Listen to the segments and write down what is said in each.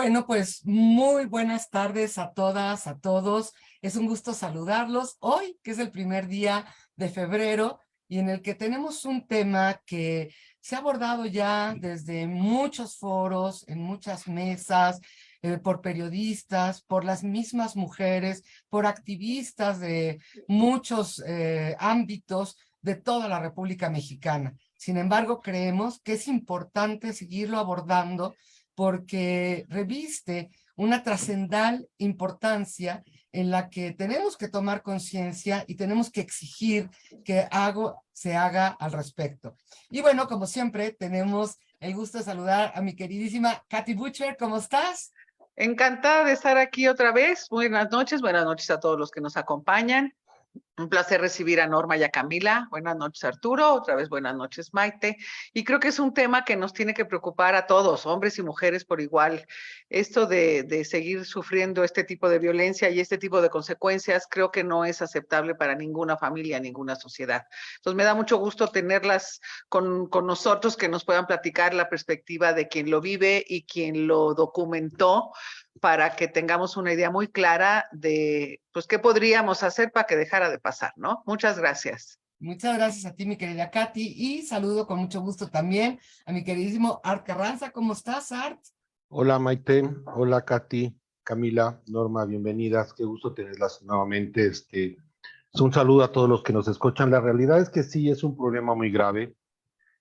Bueno, pues muy buenas tardes a todas, a todos. Es un gusto saludarlos hoy, que es el primer día de febrero y en el que tenemos un tema que se ha abordado ya desde muchos foros, en muchas mesas, por periodistas, por las mismas mujeres, por activistas de muchos ámbitos de toda la República Mexicana. Sin embargo, creemos que es importante seguirlo abordando porque reviste una trascendental importancia en la que tenemos que tomar conciencia y tenemos que exigir que algo se haga al respecto. Y bueno, como siempre, tenemos el gusto de saludar a mi queridísima Katy Butcher. ¿Cómo estás? Encantada de estar aquí otra vez. Buenas noches a todos los que nos acompañan. Un placer recibir a Norma y a Camila. Buenas noches, Arturo. Otra vez buenas noches, Maite. Y creo que es un tema que nos tiene que preocupar a todos, hombres y mujeres por igual. Esto de seguir sufriendo este tipo de violencia y este tipo de consecuencias, creo que no es aceptable para ninguna familia, ninguna sociedad. Entonces me da mucho gusto tenerlas con nosotros, que nos puedan platicar la perspectiva de quien lo vive y quien lo documentó, para que tengamos una idea muy clara de, pues, qué podríamos hacer para que dejara de pasar, ¿no? Muchas gracias. Muchas gracias a ti, mi querida Katy, y saludo con mucho gusto también a mi queridísimo Art Carranza. ¿Cómo estás, Art? Hola Maite, hola Katy, Camila, Norma, bienvenidas, qué gusto tenerlas nuevamente. Es un saludo a todos los que nos escuchan. La realidad es que sí, es un problema muy grave,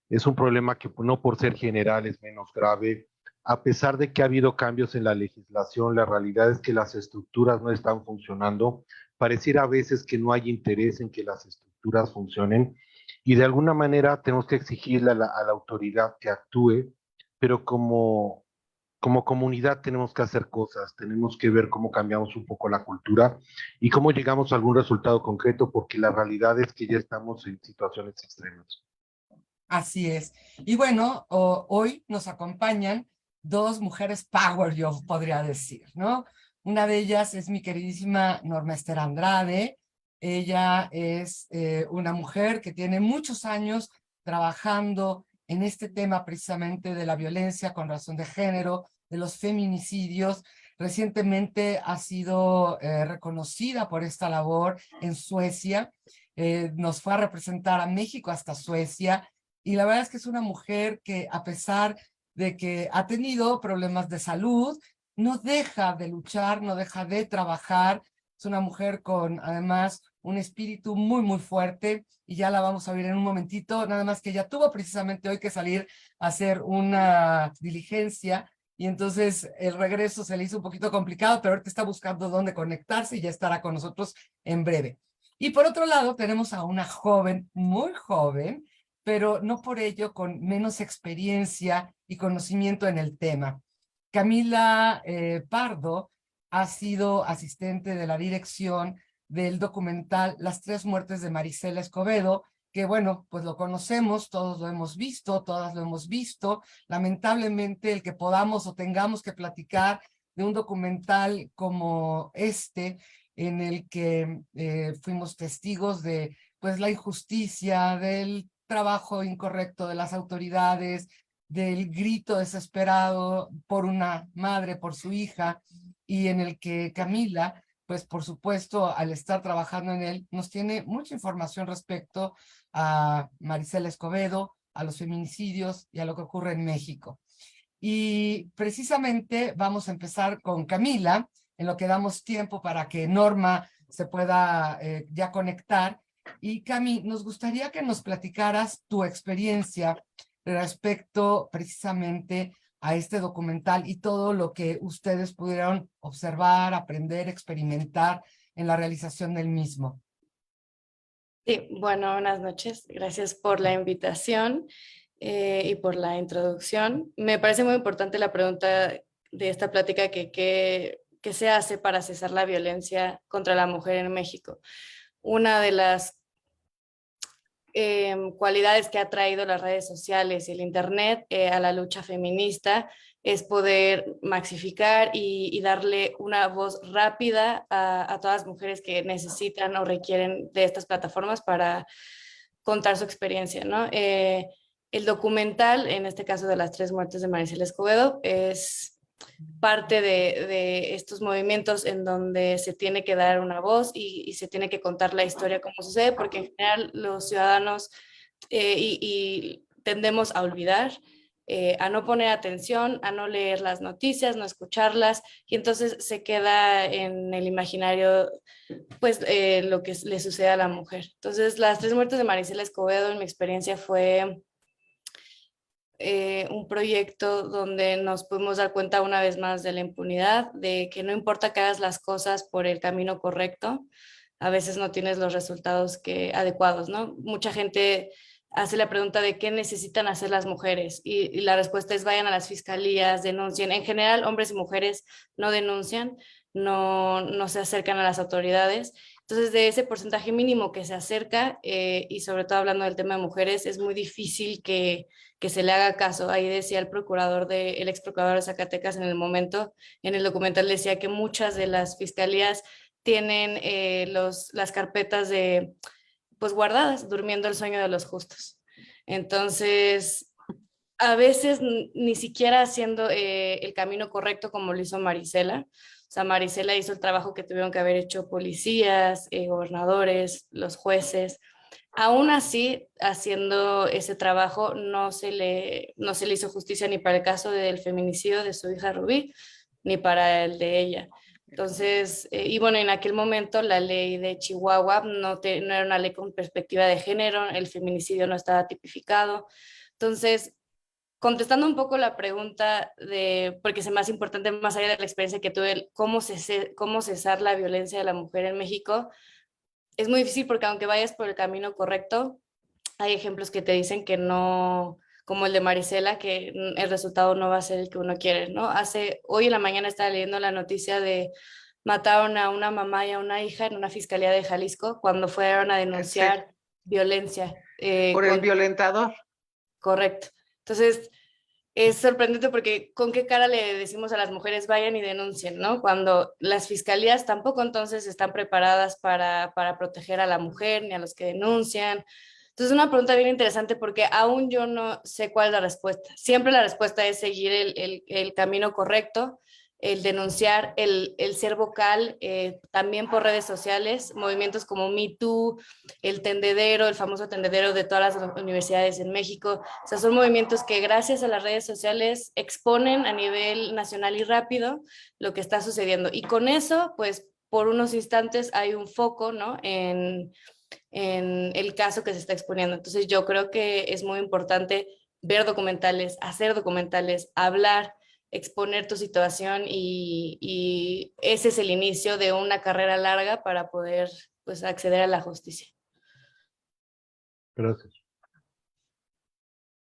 es un problema que no por ser general es menos grave. A pesar de que ha habido cambios en la legislación, la realidad es que las estructuras no están funcionando. Pareciera a veces que no hay interés en que las estructuras funcionen y de alguna manera tenemos que exigirle a la autoridad que actúe, pero como comunidad tenemos que hacer cosas, tenemos que ver cómo cambiamos un poco la cultura y cómo llegamos a algún resultado concreto, porque la realidad es que ya estamos en situaciones extremas. Así es. Y bueno, hoy nos acompañan dos mujeres power, yo podría decir, ¿no? Una de ellas es mi queridísima Norma Ester Andrade. Ella es una mujer que tiene muchos años trabajando en este tema precisamente de la violencia con razón de género, de los feminicidios. Recientemente ha sido reconocida por esta labor en Suecia. Nos fue a representar a México hasta Suecia. Y la verdad es que es una mujer que, a pesar de que ha tenido problemas de salud, no deja de luchar, no deja de trabajar. Es una mujer con, además, un espíritu muy, muy fuerte, y ya la vamos a ver en un momentito. Nada más que ella tuvo precisamente hoy que salir a hacer una diligencia, y entonces el regreso se le hizo un poquito complicado, pero ahorita está buscando dónde conectarse y ya estará con nosotros en breve. Y por otro lado, tenemos a una joven, muy joven, pero no por ello con menos experiencia y conocimiento en el tema. Camila Pardo ha sido asistente de la dirección del documental Las tres muertes de Marisela Escobedo, que bueno, pues lo conocemos, todos lo hemos visto, todas lo hemos visto. Lamentablemente el que podamos o tengamos que platicar de un documental como este, en el que fuimos testigos de pues la injusticia, del trabajo incorrecto de las autoridades, del grito desesperado por una madre, por su hija, y en el que Camila, pues por supuesto, al estar trabajando en él, nos tiene mucha información respecto a Marisela Escobedo, a los feminicidios y a lo que ocurre en México. Y precisamente vamos a empezar con Camila, en lo que damos tiempo para que Norma se pueda ya conectar. Y Cami, nos gustaría que nos platicaras tu experiencia respecto precisamente a este documental y todo lo que ustedes pudieron observar, aprender, experimentar en la realización del mismo. Sí, bueno, buenas noches. Gracias por la invitación y por la introducción. Me parece muy importante la pregunta de esta plática ¿qué se hace para cesar la violencia contra la mujer en México? Una de las cualidades que ha traído las redes sociales y el Internet a la lucha feminista es poder maxificar y darle una voz rápida a todas las mujeres que necesitan o requieren de estas plataformas para contar su experiencia, ¿no? El documental, en este caso de las tres muertes de Marisela Escobedo, es parte de estos movimientos en donde se tiene que dar una voz y se tiene que contar la historia como sucede, porque en general los ciudadanos y tendemos a olvidar, a no poner atención, a no leer las noticias, no escucharlas, y entonces se queda en el imaginario pues lo que le sucede a la mujer. Entonces las 3 muertes de Marisela Escobedo en mi experiencia fue un proyecto donde nos pudimos dar cuenta una vez más de la impunidad, de que no importa que hagas las cosas por el camino correcto, a veces no tienes los resultados adecuados, ¿no? Mucha gente hace la pregunta de qué necesitan hacer las mujeres y la respuesta es vayan a las fiscalías, denuncien. En general, hombres y mujeres no denuncian, no se acercan a las autoridades. Entonces, de ese porcentaje mínimo que se acerca, y sobre todo hablando del tema de mujeres, es muy difícil que se le haga caso. Ahí decía el ex procurador de Zacatecas en el momento, en el documental decía que muchas de las fiscalías tienen las carpetas pues guardadas, durmiendo el sueño de los justos. Entonces, a veces ni siquiera haciendo el camino correcto como lo hizo Marisela. O sea, Marisela hizo el trabajo que tuvieron que haber hecho policías, gobernadores, los jueces. Aún así, haciendo ese trabajo, no se le hizo justicia ni para el caso del feminicidio de su hija Rubí, ni para el de ella. Entonces, y bueno, en aquel momento la ley de Chihuahua no era una ley con perspectiva de género, el feminicidio no estaba tipificado. Entonces, contestando un poco la pregunta porque es más importante, más allá de la experiencia que tuve, cómo cesar la violencia de la mujer en México, es muy difícil porque aunque vayas por el camino correcto, hay ejemplos que te dicen que no, como el de Marisela, que el resultado no va a ser el que uno quiere, ¿no? Hoy en la mañana estaba leyendo la noticia de mataron a una mamá y a una hija en una fiscalía de Jalisco cuando fueron a denunciar violencia. Por el violentador. Correcto. Entonces, es sorprendente porque con qué cara le decimos a las mujeres vayan y denuncien, ¿no? Cuando las fiscalías tampoco entonces están preparadas para proteger a la mujer ni a los que denuncian. Entonces, una pregunta bien interesante porque aún yo no sé cuál es la respuesta. Siempre la respuesta es seguir el camino correcto, el denunciar, el ser vocal, también por redes sociales, movimientos como Me Too, el tendedero, el famoso tendedero de todas las universidades en México. O sea, son movimientos que gracias a las redes sociales exponen a nivel nacional y rápido lo que está sucediendo. Y con eso, pues, por unos instantes hay un foco, ¿no? En el caso que se está exponiendo. Entonces yo creo que es muy importante ver documentales, hacer documentales, hablar, exponer tu situación y ese es el inicio de una carrera larga para poder pues acceder a la justicia. Gracias.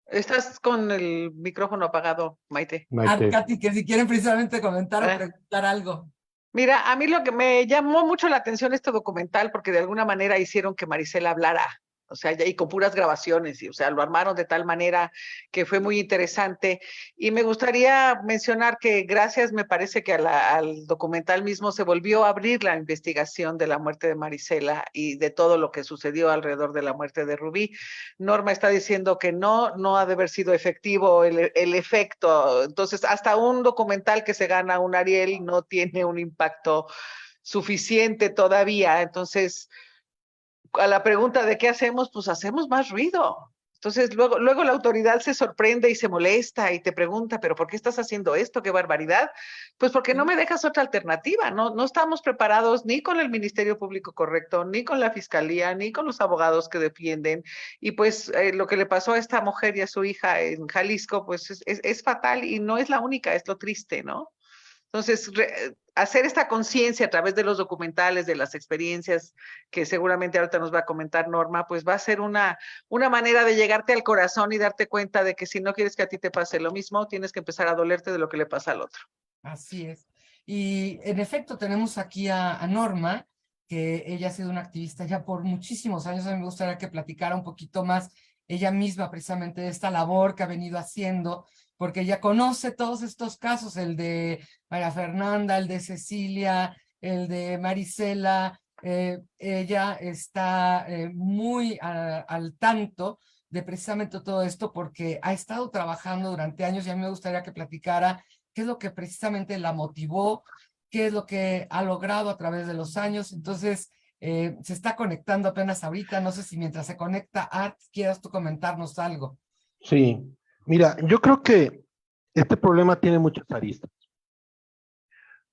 Estás con el micrófono apagado, Maite. Maite. Katy, que si quieren precisamente comentar o preguntar algo. Mira, a mí lo que me llamó mucho la atención este documental, porque de alguna manera hicieron que Marisela hablara, o sea, y con puras grabaciones, y o sea, lo armaron de tal manera que fue muy interesante. Y me gustaría mencionar que gracias, me parece que al documental mismo se volvió a abrir la investigación de la muerte de Marisela y de todo lo que sucedió alrededor de la muerte de Rubí. Norma está diciendo que no ha de haber sido efectivo el efecto. Entonces, hasta un documental que se gana un Ariel no tiene un impacto suficiente todavía. Entonces, a la pregunta de qué hacemos, pues hacemos más ruido. Entonces, luego la autoridad se sorprende y se molesta y te pregunta, ¿pero por qué estás haciendo esto? ¡Qué barbaridad! Pues porque no me dejas otra alternativa. No estamos preparados ni con el Ministerio Público correcto, ni con la Fiscalía, ni con los abogados que defienden. Y pues lo que le pasó a esta mujer y a su hija en Jalisco, pues es fatal y no es la única, es lo triste, ¿no? Entonces, hacer esta conciencia a través de los documentales, de las experiencias que seguramente ahorita nos va a comentar Norma, pues va a ser una manera de llegarte al corazón y darte cuenta de que si no quieres que a ti te pase lo mismo, tienes que empezar a dolerte de lo que le pasa al otro. Así es. Y en efecto tenemos aquí a Norma, que ella ha sido una activista ya por muchísimos años. A mí me gustaría que platicara un poquito más ella misma precisamente de esta labor que ha venido haciendo, porque ella conoce todos estos casos, el de María Fernanda, el de Cecilia, el de Marisela. Ella está muy al tanto de precisamente todo esto porque ha estado trabajando durante años y a mí me gustaría que platicara qué es lo que precisamente la motivó, qué es lo que ha logrado a través de los años. Entonces, se está conectando apenas ahorita. No sé si mientras se conecta Art, quieras tú comentarnos algo. Sí, mira, yo creo que este problema tiene muchas aristas.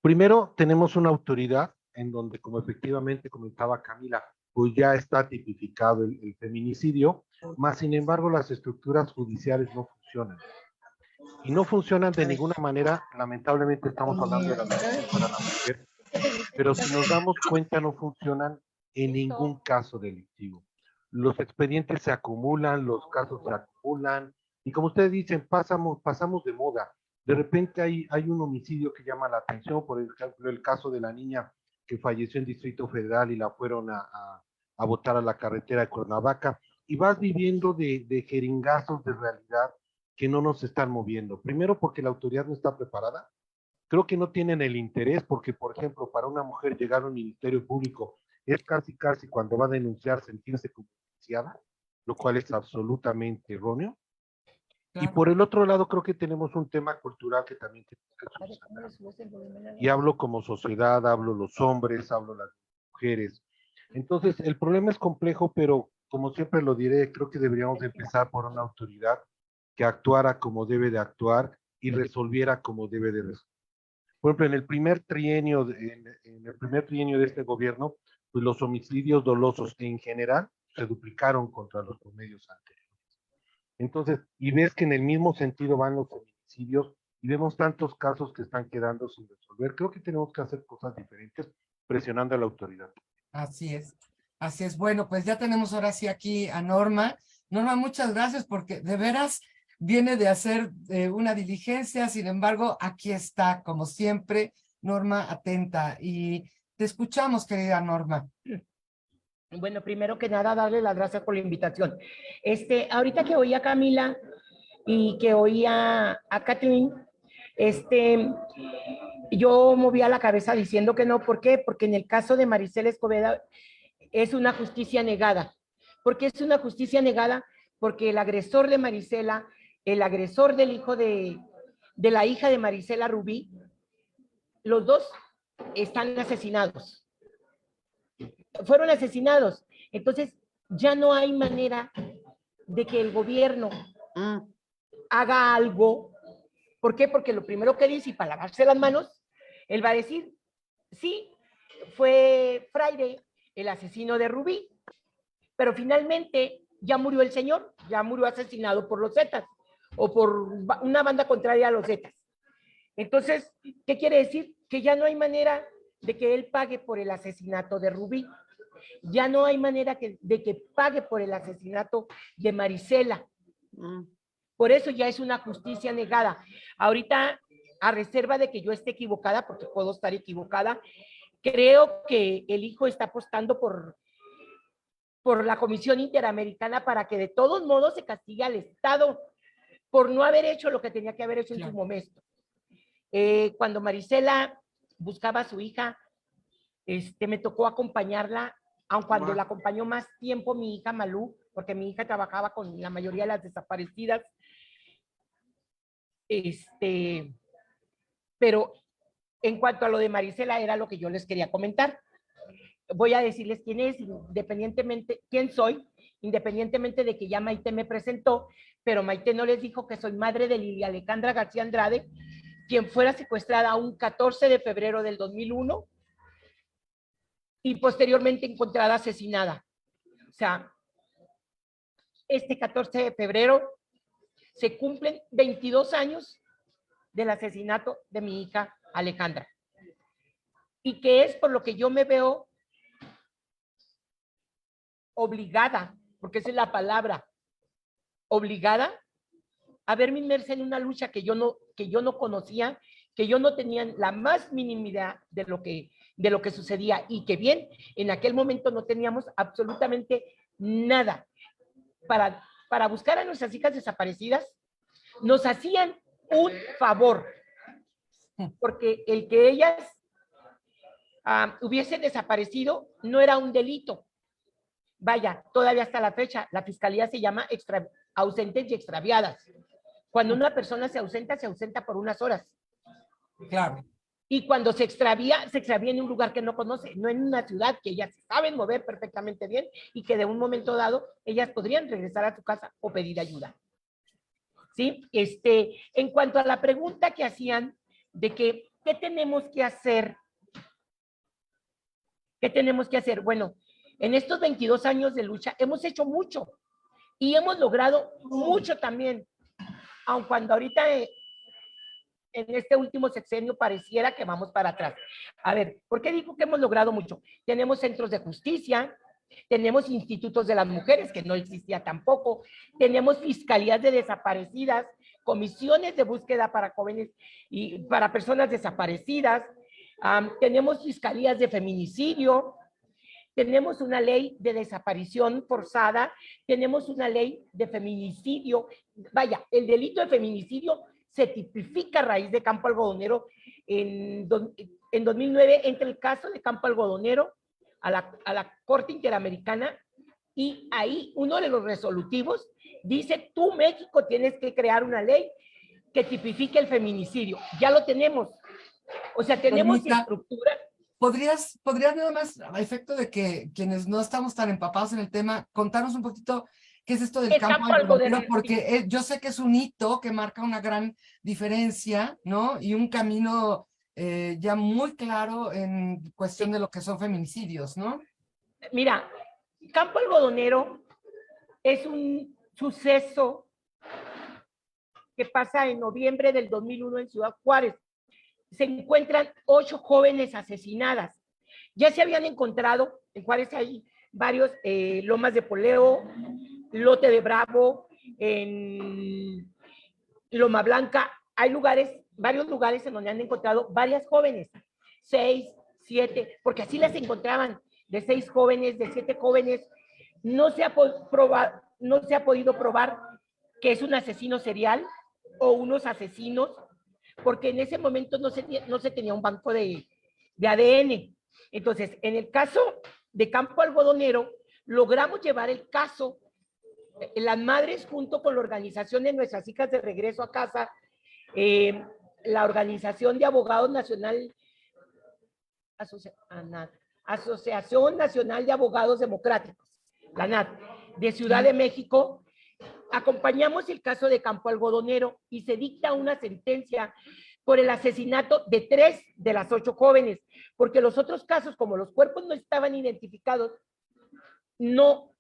Primero, tenemos una autoridad en donde, como efectivamente comentaba Camila, pues ya está tipificado el feminicidio, más sin embargo las estructuras judiciales no funcionan. Y no funcionan de ninguna manera, lamentablemente estamos hablando de la violencia para la mujer, pero si nos damos cuenta no funcionan en ningún caso delictivo. Los expedientes se acumulan, los casos se acumulan, y como ustedes dicen, pasamos de moda. De repente hay un homicidio que llama la atención, por ejemplo, el caso de la niña que falleció en Distrito Federal y la fueron a botar a la carretera de Cuernavaca, y vas viviendo de jeringazos de realidad que no nos están moviendo. Primero porque la autoridad no está preparada, creo que no tienen el interés, porque, por ejemplo, para una mujer llegar a un ministerio público es casi cuando va a denunciar sentirse como denunciada, lo cual es absolutamente erróneo. Claro. Y por el otro lado, creo que tenemos un tema cultural que también tenemos que solucionar. Y hablo como sociedad, hablo los hombres, hablo las mujeres. Entonces, el problema es complejo, pero como siempre lo diré, creo que deberíamos empezar por una autoridad que actuara como debe de actuar y resolviera como debe de resolver. Por ejemplo, en el primer trienio de este gobierno, pues los homicidios dolosos en general se duplicaron contra los promedios anteriores. Entonces, y ves que en el mismo sentido van los feminicidios y vemos tantos casos que están quedando sin resolver. Creo que tenemos que hacer cosas diferentes presionando a la autoridad. Así es, así es. Bueno, pues ya tenemos ahora sí aquí a Norma. Norma, muchas gracias porque de veras viene de hacer una diligencia, sin embargo, aquí está, como siempre, Norma atenta. Y te escuchamos, querida Norma. Bueno, primero que nada, darle las gracias por la invitación. Ahorita que oí a Camila y que oí a Kathleen, yo movía la cabeza diciendo que no. ¿Por qué? Porque en el caso de Maricela Escobedo es una justicia negada. ¿Por qué es una justicia negada? Porque el agresor de Maricela, el agresor del hijo de la hija de Maricela Rubí, los dos están asesinados. Fueron asesinados. Entonces, ya no hay manera de que el gobierno haga algo. ¿Por qué? Porque lo primero que dice, y para lavarse las manos, él va a decir, sí, fue Fraire el asesino de Rubí, pero finalmente ya murió el señor, ya murió asesinado por los Zetas, o por una banda contraria a los Zetas. Entonces, ¿qué quiere decir? Que ya no hay manera de que él pague por el asesinato de Rubí. Ya no hay manera de que pague por el asesinato de Maricela. Por eso ya es una justicia negada. Ahorita, a reserva de que yo esté equivocada, porque puedo estar equivocada, creo que el hijo está apostando por la Comisión Interamericana para que de todos modos se castigue al Estado por no haber hecho lo que tenía que haber hecho en su momento. Cuando Maricela buscaba a su hija, me tocó acompañarla, aun cuando la acompañó más tiempo mi hija Malú, porque mi hija trabajaba con la mayoría de las desaparecidas. Pero en cuanto a lo de Maricela, era lo que yo les quería comentar. Voy a decirles quién soy, independientemente de que ya Maite me presentó, pero Maite no les dijo que soy madre de Lilia Alejandra García Andrade, quien fuera secuestrada un 14 de febrero del 2001 y posteriormente encontrada asesinada. O sea, este 14 de febrero se cumplen 22 años del asesinato de mi hija Alejandra. Y que es por lo que yo me veo obligada, porque esa es la palabra, obligada a verme inmersa en una lucha que yo no conocía, que yo no tenía la más mínima idea de lo que sucedía, y que bien, en aquel momento no teníamos absolutamente nada. Para buscar a nuestras hijas desaparecidas, nos hacían un favor, porque el que ellas hubiesen desaparecido no era un delito. Vaya, todavía hasta la fecha, la fiscalía se llama ausentes y extraviadas. Cuando una persona se ausenta por unas horas. Claro. Y cuando se extravía en un lugar que no conoce, no en una ciudad que ellas saben mover perfectamente bien y que de un momento dado ellas podrían regresar a su casa o pedir ayuda. ¿Sí? En cuanto a la pregunta que hacían de que, ¿qué tenemos que hacer? ¿Qué tenemos que hacer? Bueno, en estos 22 años de lucha hemos hecho mucho y hemos logrado mucho también, aun cuando ahorita en este último sexenio pareciera que vamos para atrás. A ver, ¿por qué digo que hemos logrado mucho? Tenemos centros de justicia, tenemos institutos de las mujeres, que no existía tampoco, tenemos fiscalías de desaparecidas, comisiones de búsqueda para jóvenes y para personas desaparecidas, tenemos fiscalías de feminicidio, tenemos una ley de desaparición forzada, tenemos una ley de feminicidio. Vaya, el delito de feminicidio se tipifica a raíz de Campo Algodonero. En 2009 entra el caso de Campo Algodonero a la Corte Interamericana y ahí uno de los resolutivos dice, tú México tienes que crear una ley que tipifique el feminicidio. Ya lo tenemos. O sea, tenemos estructura. ¿Podrías nada más, a efecto de que quienes no estamos tan empapados en el tema, contarnos un poquito qué es esto del campo algodonero? Porque yo sé que es un hito que marca una gran diferencia, ¿no? Y un camino ya muy claro en cuestión de lo que son feminicidios, ¿no? Mira, Campo Algodonero es un suceso que pasa en noviembre del 2001 en Ciudad Juárez. Se encuentran 8 jóvenes asesinadas. Ya se habían encontrado, en Juárez hay varios, Lomas de Poleo, Lote de Bravo, en Loma Blanca, hay lugares, varios lugares en donde han encontrado varias jóvenes, 6, 7, porque así las encontraban, de 6 jóvenes, de 7 jóvenes. No se ha podido probar que es un asesino serial o unos asesinos, porque en ese momento no se tenía un banco de ADN. Entonces, en el caso de Campo Algodonero, logramos llevar el caso, las madres junto con la organización de Nuestras Hijas de Regreso a Casa, la Organización de Abogados Nacional, Asociación Nacional de Abogados Democráticos, la ANAD, de Ciudad de México, acompañamos el caso de Campo Algodonero y se dicta una sentencia por el asesinato de 3 de las 8 jóvenes, porque los otros casos, como los cuerpos no estaban identificados, no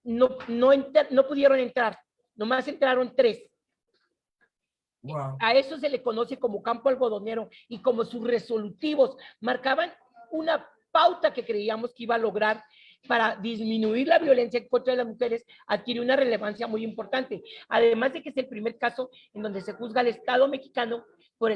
pudieron entrar, nomás entraron 3. Wow. A eso se le conoce como Campo Algodonero y como sus resolutivos marcaban una pauta que creíamos que iba a lograr para disminuir la violencia en contra de las mujeres, adquirió una relevancia muy importante. Además de que es el primer caso en donde se juzga al Estado mexicano por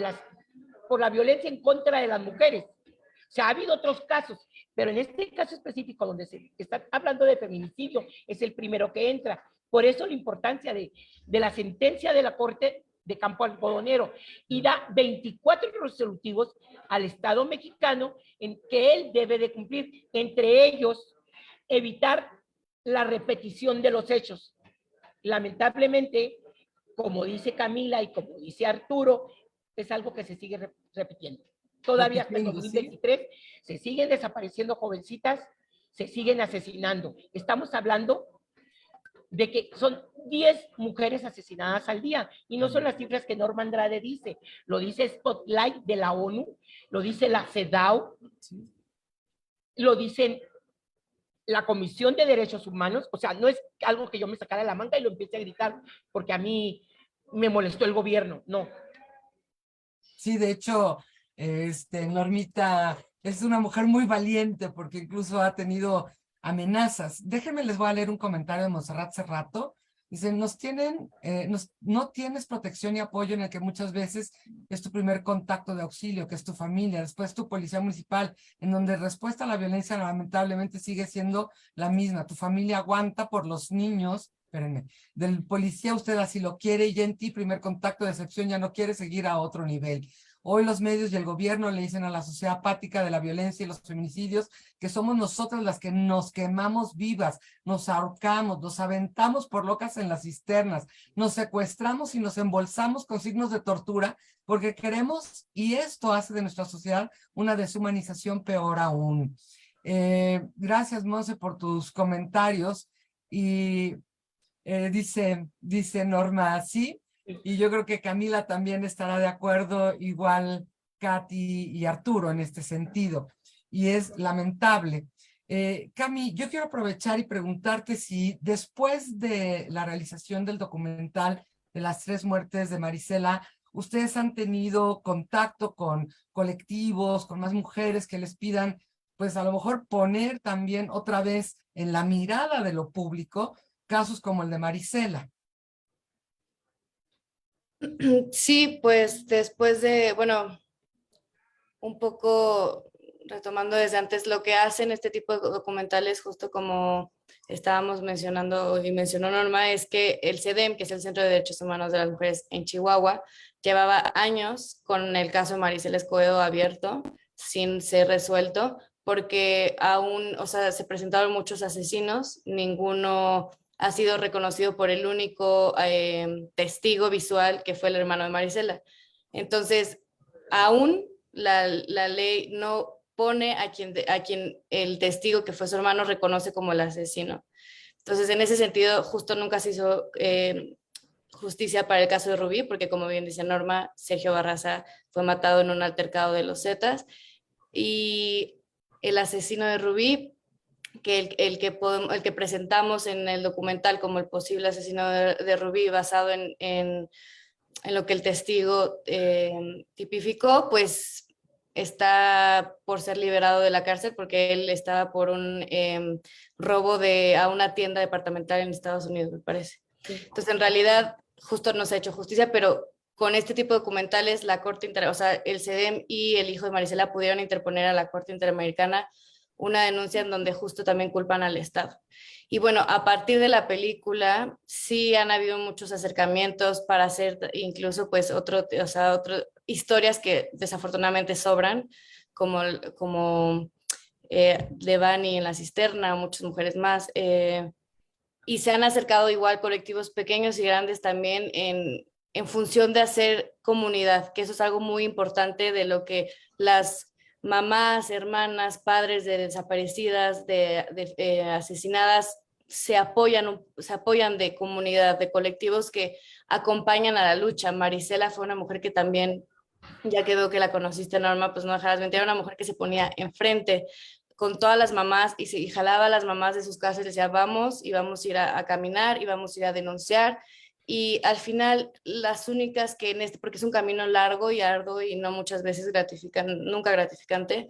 la violencia en contra de las mujeres. O sea, ha habido otros casos, pero en este caso específico, donde se está hablando de feminicidio, es el primero que entra. Por eso la importancia de la sentencia de la Corte de Campo Algodonero, y da 24 resolutivos al Estado mexicano en que él debe de cumplir, entre ellos evitar la repetición de los hechos. Lamentablemente, como dice Camila y como dice Arturo, es algo que se sigue repitiendo. Todavía hasta el 2023 se siguen desapareciendo jovencitas, se siguen asesinando. Estamos hablando de que son 10 mujeres asesinadas al día, y no son las cifras que Norma Andrade dice, lo dice Spotlight de la ONU, lo dice la CEDAW, lo dicen la Comisión de Derechos Humanos. O sea, no es algo que yo me sacara de la manga y lo empiece a gritar porque a mí me molestó el gobierno, no. Sí, de hecho, Normita es una mujer muy valiente porque incluso ha tenido amenazas. Déjenme, les voy a leer un comentario de Monserrat Cerrato. Dice, no tienes protección y apoyo en el que muchas veces es tu primer contacto de auxilio, que es tu familia, después tu policía municipal, en donde respuesta a la violencia lamentablemente sigue siendo la misma. Tu familia aguanta por los niños, espérenme, del policía usted así lo quiere, y en ti primer contacto de excepción ya no quiere seguir a otro nivel. Hoy los medios y el gobierno le dicen a la sociedad apática de la violencia y los feminicidios que somos nosotras las que nos quemamos vivas, nos ahorcamos, nos aventamos por locas en las cisternas, nos secuestramos y nos embolsamos con signos de tortura porque queremos, y esto hace de nuestra sociedad una deshumanización peor aún. Gracias, Monse, por tus comentarios. Y dice Norma, sí, y yo creo que Camila también estará de acuerdo, igual Katy y Arturo en este sentido, y es lamentable. Cami, yo quiero aprovechar y preguntarte si después de la realización del documental de las 3 muertes de Marisela, ustedes han tenido contacto con colectivos, con más mujeres que les pidan, pues a lo mejor poner también otra vez en la mirada de lo público casos como el de Marisela. Sí, pues después de, bueno, un poco retomando desde antes, lo que hacen este tipo de documentales, justo como estábamos mencionando y mencionó Norma, es que el CEDEM, que es el Centro de Derechos Humanos de las Mujeres en Chihuahua, llevaba años con el caso de Marisela Escobedo abierto, sin ser resuelto, porque aún, o sea, se presentaron muchos asesinos, ninguno ha sido reconocido por el único testigo visual que fue el hermano de Marisela. Entonces, aún la ley no pone a quien el testigo que fue su hermano reconoce como el asesino. Entonces, en ese sentido, justo nunca se hizo justicia para el caso de Rubí, porque como bien dice Norma, Sergio Barraza fue matado en un altercado de los Zetas, y el asesino de Rubí, que el que presentamos en el documental como el posible asesino de Rubí, basado en lo que el testigo tipificó, pues está por ser liberado de la cárcel porque él estaba por un robo a una tienda departamental en Estados Unidos, me parece. Entonces, en realidad, justo no se ha hecho justicia, pero con este tipo de documentales, la Corte o sea, el CEDEM y el hijo de Marisela pudieron interponer a la Corte Interamericana una denuncia en donde justo también culpan al Estado. Y bueno, a partir de la película sí han habido muchos acercamientos para hacer incluso pues historias que desafortunadamente sobran, como Devani en la cisterna, muchas mujeres más, y se han acercado igual colectivos pequeños y grandes también en función de hacer comunidad, que eso es algo muy importante de lo que las mamás, hermanas, padres de desaparecidas, de asesinadas, se apoyan de comunidad, de colectivos que acompañan a la lucha. Marisela fue una mujer que también, ya que veo que la conociste, Norma, pues no dejarás mentir, era una mujer que se ponía enfrente con todas las mamás y jalaba a las mamás de sus casas y les decía, vamos, y vamos a ir a caminar, y vamos a ir a denunciar. Y al final, las únicas que porque es un camino largo y arduo y no muchas veces nunca gratificante,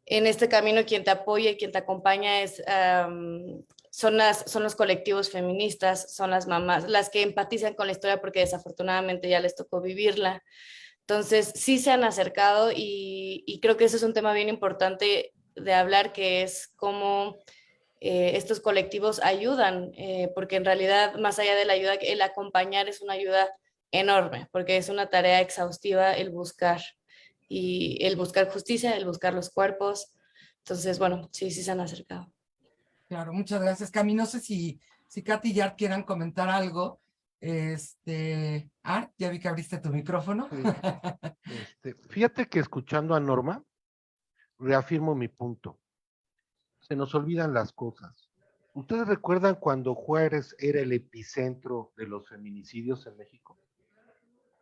en este camino quien te apoya y quien te acompaña son los colectivos feministas, son las mamás, las que empatizan con la historia porque desafortunadamente ya les tocó vivirla. Entonces, sí se han acercado y creo que eso es un tema bien importante de hablar, que es cómo estos colectivos ayudan, porque en realidad, más allá de la ayuda, el acompañar es una ayuda enorme, porque es una tarea exhaustiva el buscar justicia, el buscar los cuerpos. Entonces, bueno, sí se han acercado. Claro, muchas gracias, Cami. No sé si Katy y Art quieran comentar algo. Art, ya vi que abriste tu micrófono. Fíjate que escuchando a Norma, reafirmo mi punto. Se nos olvidan las cosas. ¿Ustedes recuerdan cuando Juárez era el epicentro de los feminicidios en México?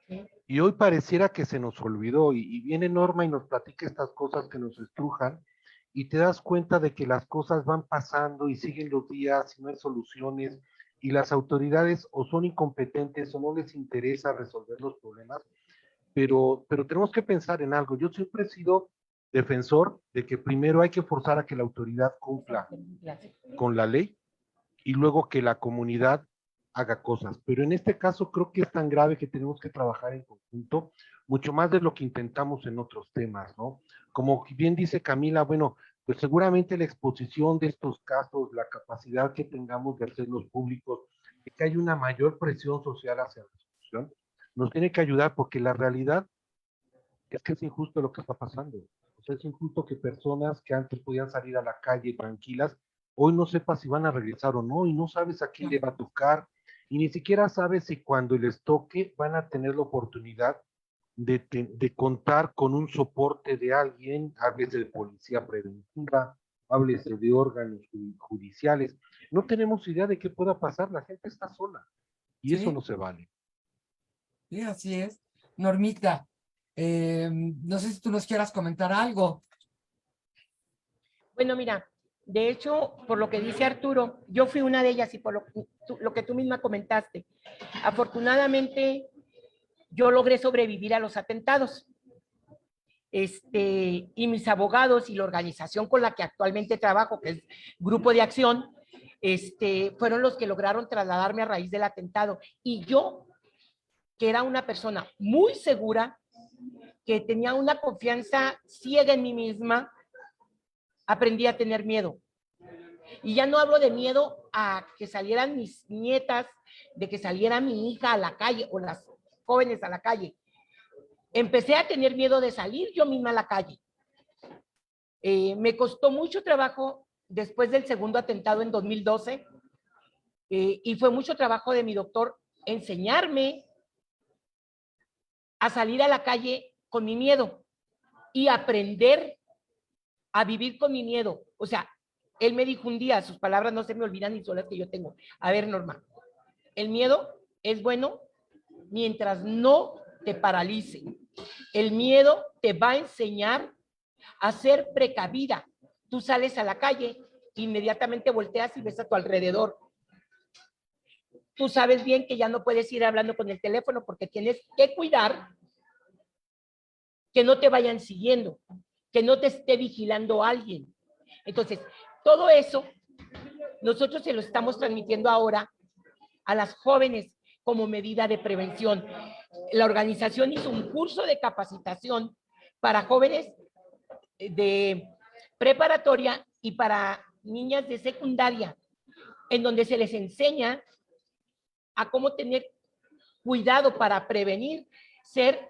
Sí. Y hoy pareciera que se nos olvidó y viene Norma y nos platica estas cosas que nos estrujan y te das cuenta de que las cosas van pasando y siguen los días y no hay soluciones y las autoridades o son incompetentes o no les interesa resolver los problemas, pero tenemos que pensar en algo. Yo siempre he sido defensor de que primero hay que forzar a que la autoridad cumpla con la ley y luego que la comunidad haga cosas. Pero en este caso creo que es tan grave que tenemos que trabajar en conjunto, mucho más de lo que intentamos en otros temas, ¿no? Como bien dice Camila, bueno, pues seguramente la exposición de estos casos, la capacidad que tengamos de hacerlos públicos, de que hay una mayor presión social hacia la solución, nos tiene que ayudar porque la realidad Es que es injusto lo que está pasando. O sea, es injusto que personas que antes podían salir a la calle tranquilas, hoy no sepas si van a regresar o no, y no sabes a quién le va a tocar, y ni siquiera sabes si cuando les toque van a tener la oportunidad de contar con un soporte de alguien, háblese de policía preventiva, háblese de órganos judiciales. No tenemos idea de qué pueda pasar, la gente está sola, y eso Sí. no se vale. Sí, así es. Normita, no sé si tú nos quieras comentar algo. Bueno, mira, de hecho, por lo que dice Arturo, yo fui una de ellas y por lo que tú misma comentaste. Afortunadamente, yo logré sobrevivir a los atentados. Y mis abogados y la organización con la que actualmente trabajo, que es Grupo de Acción, fueron los que lograron trasladarme a raíz del atentado. Y yo, que era una persona muy segura, que tenía una confianza ciega en mí misma, aprendí a tener miedo. Y ya no hablo de miedo a que salieran mis nietas, de que saliera mi hija a la calle o las jóvenes a la calle. Empecé a tener miedo de salir yo misma a la calle. Me costó mucho trabajo después del segundo atentado en 2012 y fue mucho trabajo de mi doctor enseñarme a salir a la calle con mi miedo y aprender a vivir con mi miedo. O sea, él me dijo un día, sus palabras no se me olvidan ni son las que yo tengo. A ver, Norma, el miedo es bueno mientras no te paralice. El miedo te va a enseñar a ser precavida. Tú sales a la calle, inmediatamente volteas y ves a tu alrededor. Tú sabes bien que ya no puedes ir hablando con el teléfono porque tienes que cuidar que no te vayan siguiendo, que no te esté vigilando alguien. Entonces, todo eso nosotros se lo estamos transmitiendo ahora a las jóvenes como medida de prevención. La organización hizo un curso de capacitación para jóvenes de preparatoria y para niñas de secundaria, en donde se les enseña a cómo tener cuidado para prevenir, ser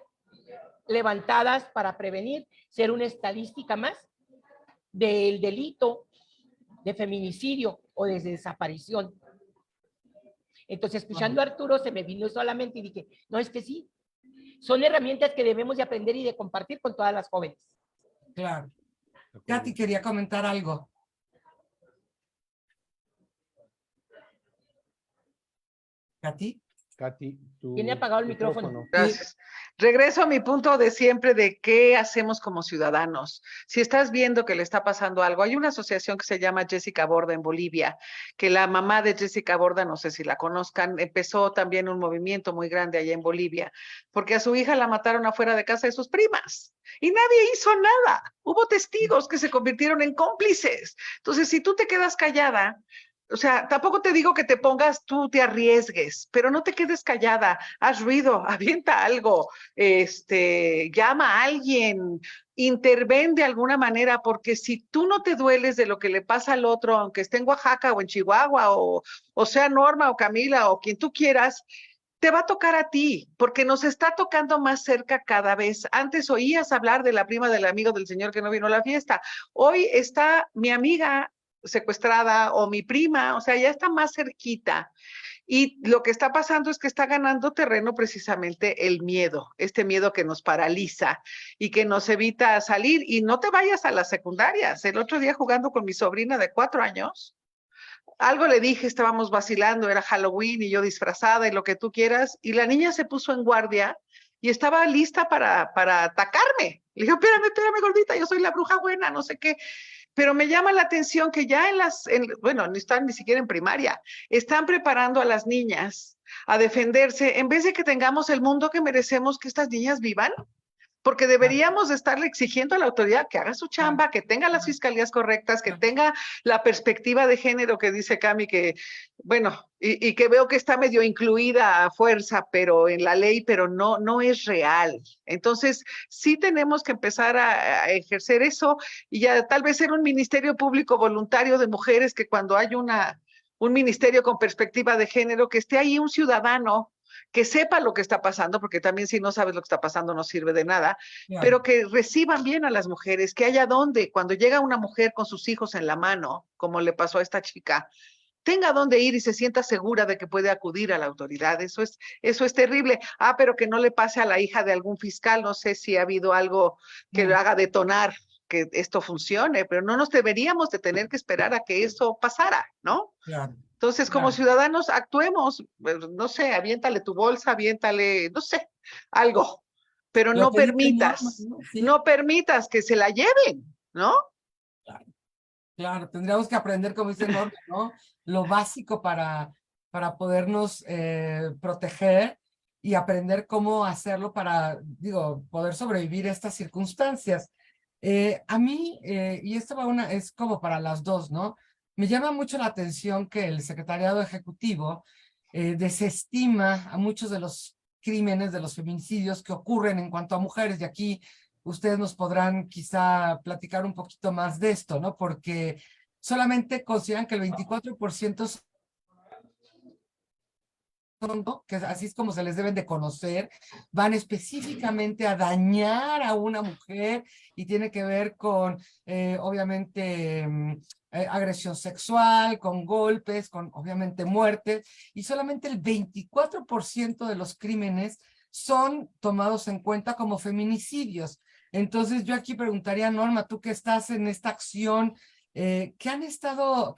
levantadas para prevenir, ser una estadística más del delito de feminicidio o de desaparición. Entonces, escuchando a Arturo, se me vino solamente y dije, no, es que sí, son herramientas que debemos de aprender y de compartir con todas las jóvenes. Claro. Katy quería comentar algo. Katy. Katy, Tiene apagado el micrófono. Gracias. Regreso a mi punto de siempre de qué hacemos como ciudadanos. Si estás viendo que le está pasando algo, hay una asociación que se llama Jessica Borda en Bolivia, que la mamá de Jessica Borda, no sé si la conozcan, empezó también un movimiento muy grande allá en Bolivia, porque a su hija la mataron afuera de casa de sus primas y nadie hizo nada. Hubo testigos que se convirtieron en cómplices. Entonces, si tú te quedas callada, o sea, tampoco te digo que te pongas, tú te arriesgues, pero no te quedes callada, haz ruido, avienta algo, llama a alguien, interven de alguna manera, porque si tú no te dueles de lo que le pasa al otro, aunque esté en Oaxaca o en Chihuahua, o sea Norma o Camila o quien tú quieras, te va a tocar a ti, porque nos está tocando más cerca cada vez. Antes oías hablar de la prima del amigo del señor que no vino a la fiesta. Hoy está mi amiga secuestrada o mi prima, o sea, ya está más cerquita. Y lo que está pasando es que está ganando terreno precisamente el miedo, este miedo que nos paraliza y que nos evita salir. Y no te vayas a las secundarias. El otro día jugando con mi sobrina de 4 años, algo le dije, estábamos vacilando, era Halloween y yo disfrazada y lo que tú quieras, y la niña se puso en guardia y estaba lista para atacarme. Le dije, espérame, gordita, yo soy la bruja buena, no sé qué. Pero me llama la atención que ya bueno, no están ni siquiera en primaria, están preparando a las niñas a defenderse, en vez de que tengamos el mundo que merecemos que estas niñas vivan, porque deberíamos estarle exigiendo a la autoridad que haga su chamba, que tenga las fiscalías correctas, que tenga la perspectiva de género que dice Cami, que, bueno, y que veo que está medio incluida a fuerza, pero en la ley, pero no es real. Entonces, sí tenemos que empezar a ejercer eso y ya tal vez ser un ministerio público voluntario de mujeres, que cuando hay un ministerio con perspectiva de género, que esté ahí un ciudadano que sepa lo que está pasando, porque también si no sabes lo que está pasando no sirve de nada, Claro. pero que reciban bien a las mujeres, que haya donde, cuando llega una mujer con sus hijos en la mano, como le pasó a esta chica, tenga dónde ir y se sienta segura de que puede acudir a la autoridad. Eso es terrible. Ah, pero que no le pase a la hija de algún fiscal. No sé si ha habido algo que lo haga detonar que esto funcione, pero no nos deberíamos de tener que esperar a que eso pasara, ¿no? Claro. Entonces, como Claro. ciudadanos, actuemos, no sé, aviéntale tu bolsa, aviéntale, no sé, algo, pero Lo que dice Norma, ¿no? Sí. no permitas que se la lleven, ¿no? Claro, tendríamos que aprender, como dice Norma, ¿no? Lo básico para podernos proteger y aprender cómo hacerlo para, digo, poder sobrevivir a estas circunstancias. A mí, y esto es como para las dos, ¿no? Me llama mucho la atención que el Secretariado Ejecutivo desestima a muchos de los crímenes, de los feminicidios que ocurren en cuanto a mujeres, y aquí ustedes nos podrán quizá platicar un poquito más de esto, ¿no? Porque solamente consideran que el 24% son, ¿no? Que así es como se les deben de conocer, van específicamente a dañar a una mujer y tiene que ver con, obviamente, agresión sexual, con golpes, con, obviamente, muertes, y solamente el 24% de los crímenes son tomados en cuenta como feminicidios. Entonces yo aquí preguntaría, Norma, tú que estás en esta acción, ¿qué han estado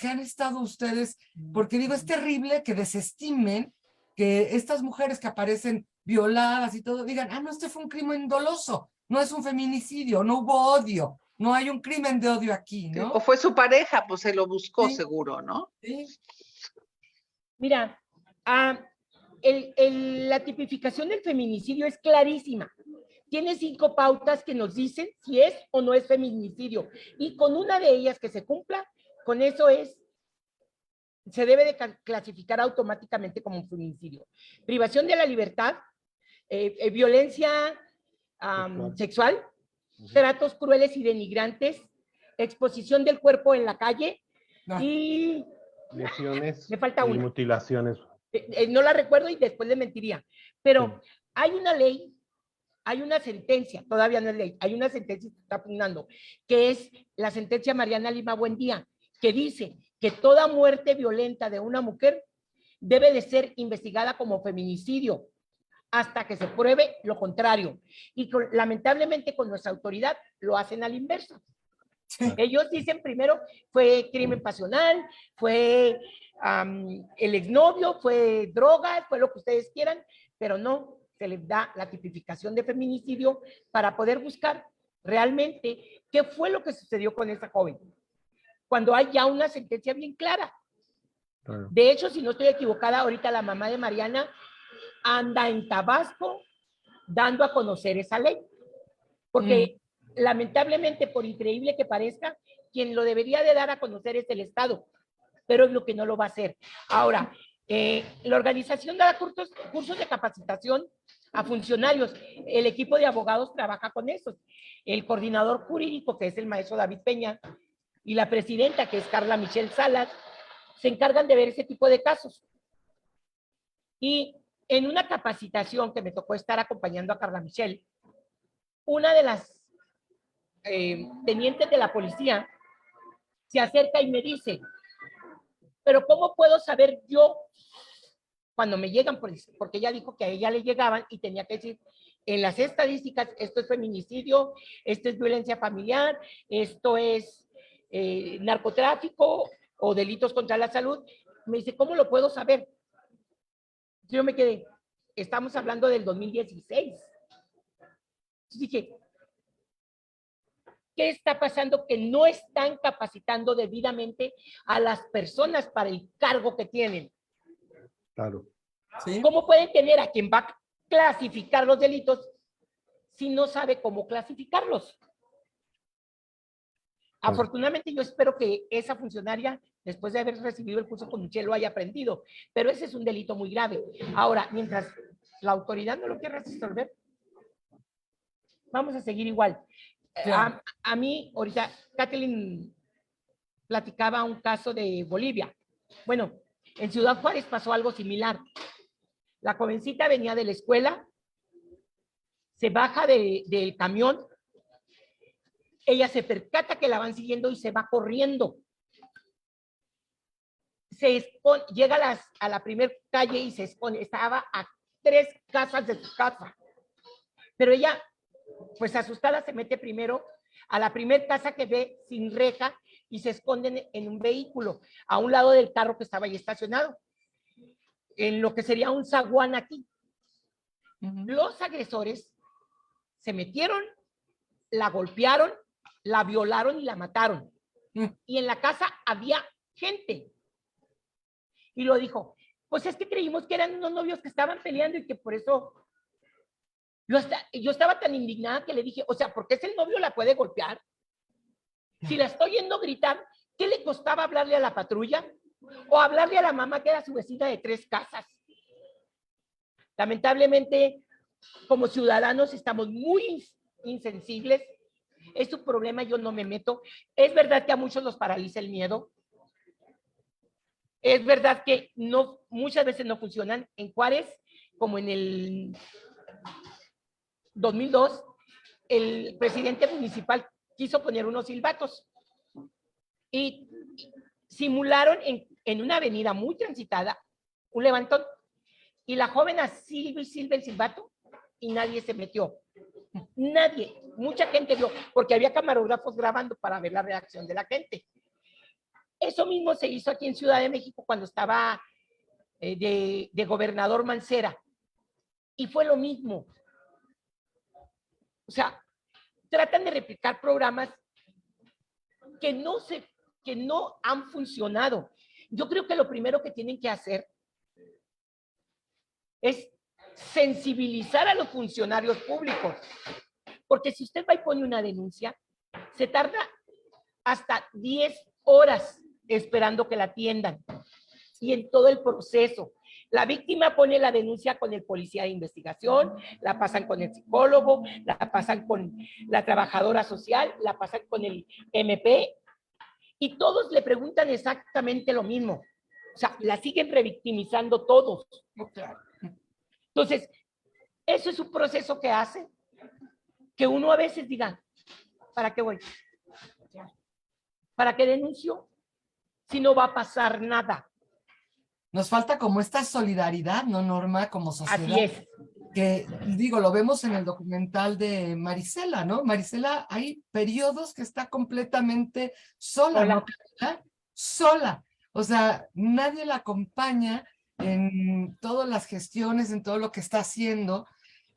ustedes? Porque digo, es terrible que desestimen que estas mujeres que aparecen violadas y todo, digan, ah, no, este fue un crimen doloso, no es un feminicidio, no hubo odio, no hay un crimen de odio aquí, ¿no? O fue su pareja, pues se lo buscó Sí. seguro, ¿no? Sí, Mira, la tipificación del feminicidio es clarísima. Tiene 5 pautas que nos dicen si es o no es feminicidio. Y con una de ellas que se cumpla, con eso se debe de clasificar automáticamente como un feminicidio. Privación de la libertad, violencia sexual, tratos crueles y denigrantes, exposición del cuerpo en la calle y lesiones me falta y una. mutilaciones. No la recuerdo y después le mentiría. Pero hay una ley, hay una sentencia, todavía no es ley, hay una sentencia que está pugnando, que es la sentencia Mariana Lima Buendía, que dice que toda muerte violenta de una mujer debe de ser investigada como feminicidio hasta que se pruebe lo contrario. Y lamentablemente con nuestra autoridad lo hacen a la inversa. Sí. Ellos dicen primero fue crimen pasional, fue el exnovio, fue drogas, fue lo que ustedes quieran, pero no se les da la tipificación de feminicidio para poder buscar realmente qué fue lo que sucedió con esa joven, cuando hay ya una sentencia bien clara. De hecho, si no estoy equivocada, ahorita la mamá de Mariana anda en Tabasco dando a conocer esa ley, porque lamentablemente, por increíble que parezca, quien lo debería de dar a conocer es el Estado, pero es lo que no lo va a hacer. Ahora, la organización da cursos de capacitación a funcionarios. El equipo de abogados trabaja con esos. El coordinador jurídico, que es el maestro David Peña, y la presidenta, que es Carla Michelle Salas, se encargan de ver ese tipo de casos. Y en una capacitación que me tocó estar acompañando a Carla Michelle, una de las tenientes de la policía se acerca y me dice, pero ¿cómo puedo saber yo cuando me llegan? Porque ella dijo que a ella le llegaban y tenía que decir, en las estadísticas, esto es feminicidio, esto es violencia familiar, esto es narcotráfico o delitos contra la salud. Me dice, ¿cómo lo puedo saber? Yo me quedé, estamos hablando del 2016. Entonces dije, ¿qué está pasando? Que no están capacitando debidamente a las personas para el cargo que tienen. Claro. ¿Sí? ¿Cómo pueden tener a quien va a clasificar los delitos si no sabe cómo clasificarlos? Afortunadamente yo espero que esa funcionaria, después de haber recibido el curso con Michelle, lo haya aprendido, pero ese es un delito muy grave. Ahora, mientras la autoridad no lo quiera resolver, vamos a seguir igual. Claro. A mí, ahorita, Kathleen platicaba un caso de Bolivia. Bueno, en Ciudad Juárez pasó algo similar. La jovencita venía de la escuela, se baja del camión, ella se percata que la van siguiendo y se va corriendo. Llega a la primera calle y se expone, estaba a 3 casas de su casa. Pero ella, pues asustada, se mete primero a la primera casa que ve sin reja y se esconden en un vehículo, a un lado del carro que estaba ahí estacionado, en lo que sería un zaguán aquí. Los agresores se metieron, la golpearon, la violaron y la mataron. Y en la casa había gente. Y lo dijo, pues es que creímos que eran unos novios que estaban peleando y que por eso... Yo estaba tan indignada que le dije, o sea, ¿por qué si el novio la puede golpear? Si la estoy yendo a gritar, ¿qué le costaba hablarle a la patrulla? O hablarle a la mamá que era su vecina de 3 casas. Lamentablemente, como ciudadanos estamos muy insensibles. Es su problema, yo no me meto. Es verdad que a muchos los paraliza el miedo. Es verdad que no, muchas veces no funcionan. En Juárez, como en el 2002, el presidente municipal quiso poner unos silbatos y simularon en una avenida muy transitada un levantón. Y la joven silba y silba el silbato y nadie se metió. Nadie, mucha gente vio, porque había camarógrafos grabando para ver la reacción de la gente. Eso mismo se hizo aquí en Ciudad de México cuando estaba de gobernador Mancera. Y fue lo mismo. O sea, tratan de replicar programas que no han funcionado. Yo creo que lo primero que tienen que hacer es sensibilizar a los funcionarios públicos. Porque si usted va y pone una denuncia, se tarda hasta 10 horas esperando que la atiendan. Y en todo el proceso, la víctima pone la denuncia con el policía de investigación, la pasan con el psicólogo, la pasan con la trabajadora social, la pasan con el MP, y todos le preguntan exactamente lo mismo. O sea, la siguen revictimizando todos. Entonces, eso es un proceso que hace que uno a veces diga, ¿para qué voy? ¿Para qué denuncio? Si no va a pasar nada. Nos falta como esta solidaridad, ¿no, Norma? Como sociedad. Así es. Que, digo, lo vemos en el documental de Marisela, ¿no? Marisela, hay periodos que está completamente sola, ¿no? Sola. O sea, nadie la acompaña en todas las gestiones, en todo lo que está haciendo.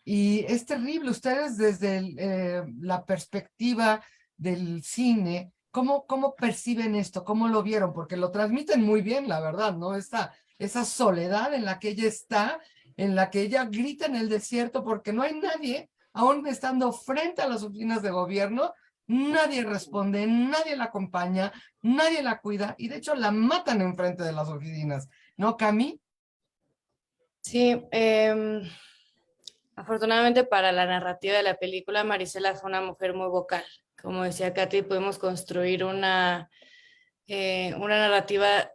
Y es terrible. Ustedes desde la perspectiva del cine, ¿cómo perciben esto? ¿Cómo lo vieron? Porque lo transmiten muy bien, la verdad, ¿no? Esa soledad en la que ella está, en la que ella grita en el desierto porque no hay nadie, aún estando frente a las oficinas de gobierno, nadie responde, nadie la acompaña, nadie la cuida y de hecho la matan enfrente de las oficinas, ¿no, Cami? Sí, afortunadamente para la narrativa de la película, Marisela fue una mujer muy vocal. Como decía Katy, pudimos construir una narrativa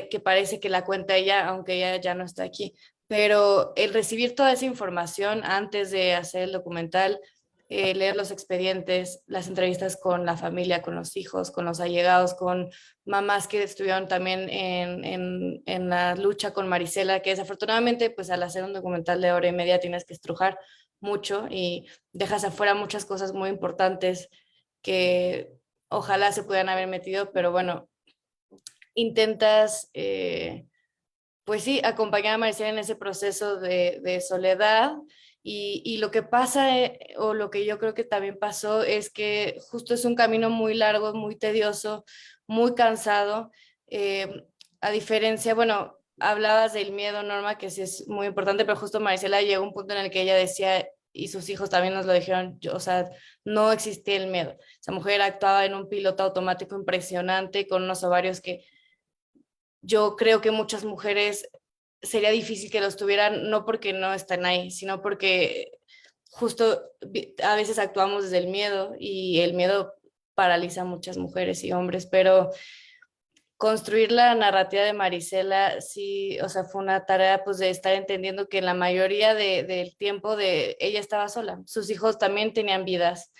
que parece que la cuenta ella, aunque ella ya no está aquí. Pero el recibir toda esa información antes de hacer el documental, leer los expedientes, las entrevistas con la familia, con los hijos, con los allegados, con mamás que estuvieron también en la lucha con Marisela, que desafortunadamente pues al hacer un documental de 1 hora y media tienes que estrujar mucho y dejas afuera muchas cosas muy importantes que ojalá se pudieran haber metido, pero bueno, intentas pues sí, acompañar a Marisela en ese proceso de soledad. Y lo que pasa, o lo que yo creo que también pasó, es que justo es un camino muy largo, muy tedioso, muy cansado. A diferencia, bueno, hablabas del miedo, Norma, que sí es muy importante, pero justo Marisela llegó a un punto en el que ella decía, y sus hijos también nos lo dijeron, o sea, no existía el miedo. Esa mujer actuaba en un piloto automático impresionante, con unos ovarios que yo creo que muchas mujeres sería difícil que los tuvieran, no porque no están ahí, sino porque justo a veces actuamos desde el miedo y el miedo paraliza a muchas mujeres y hombres, pero construir la narrativa de Marisela, sí, o sea, fue una tarea pues de estar entendiendo que la mayoría del tiempo de ella estaba sola. Sus hijos también tenían vidas.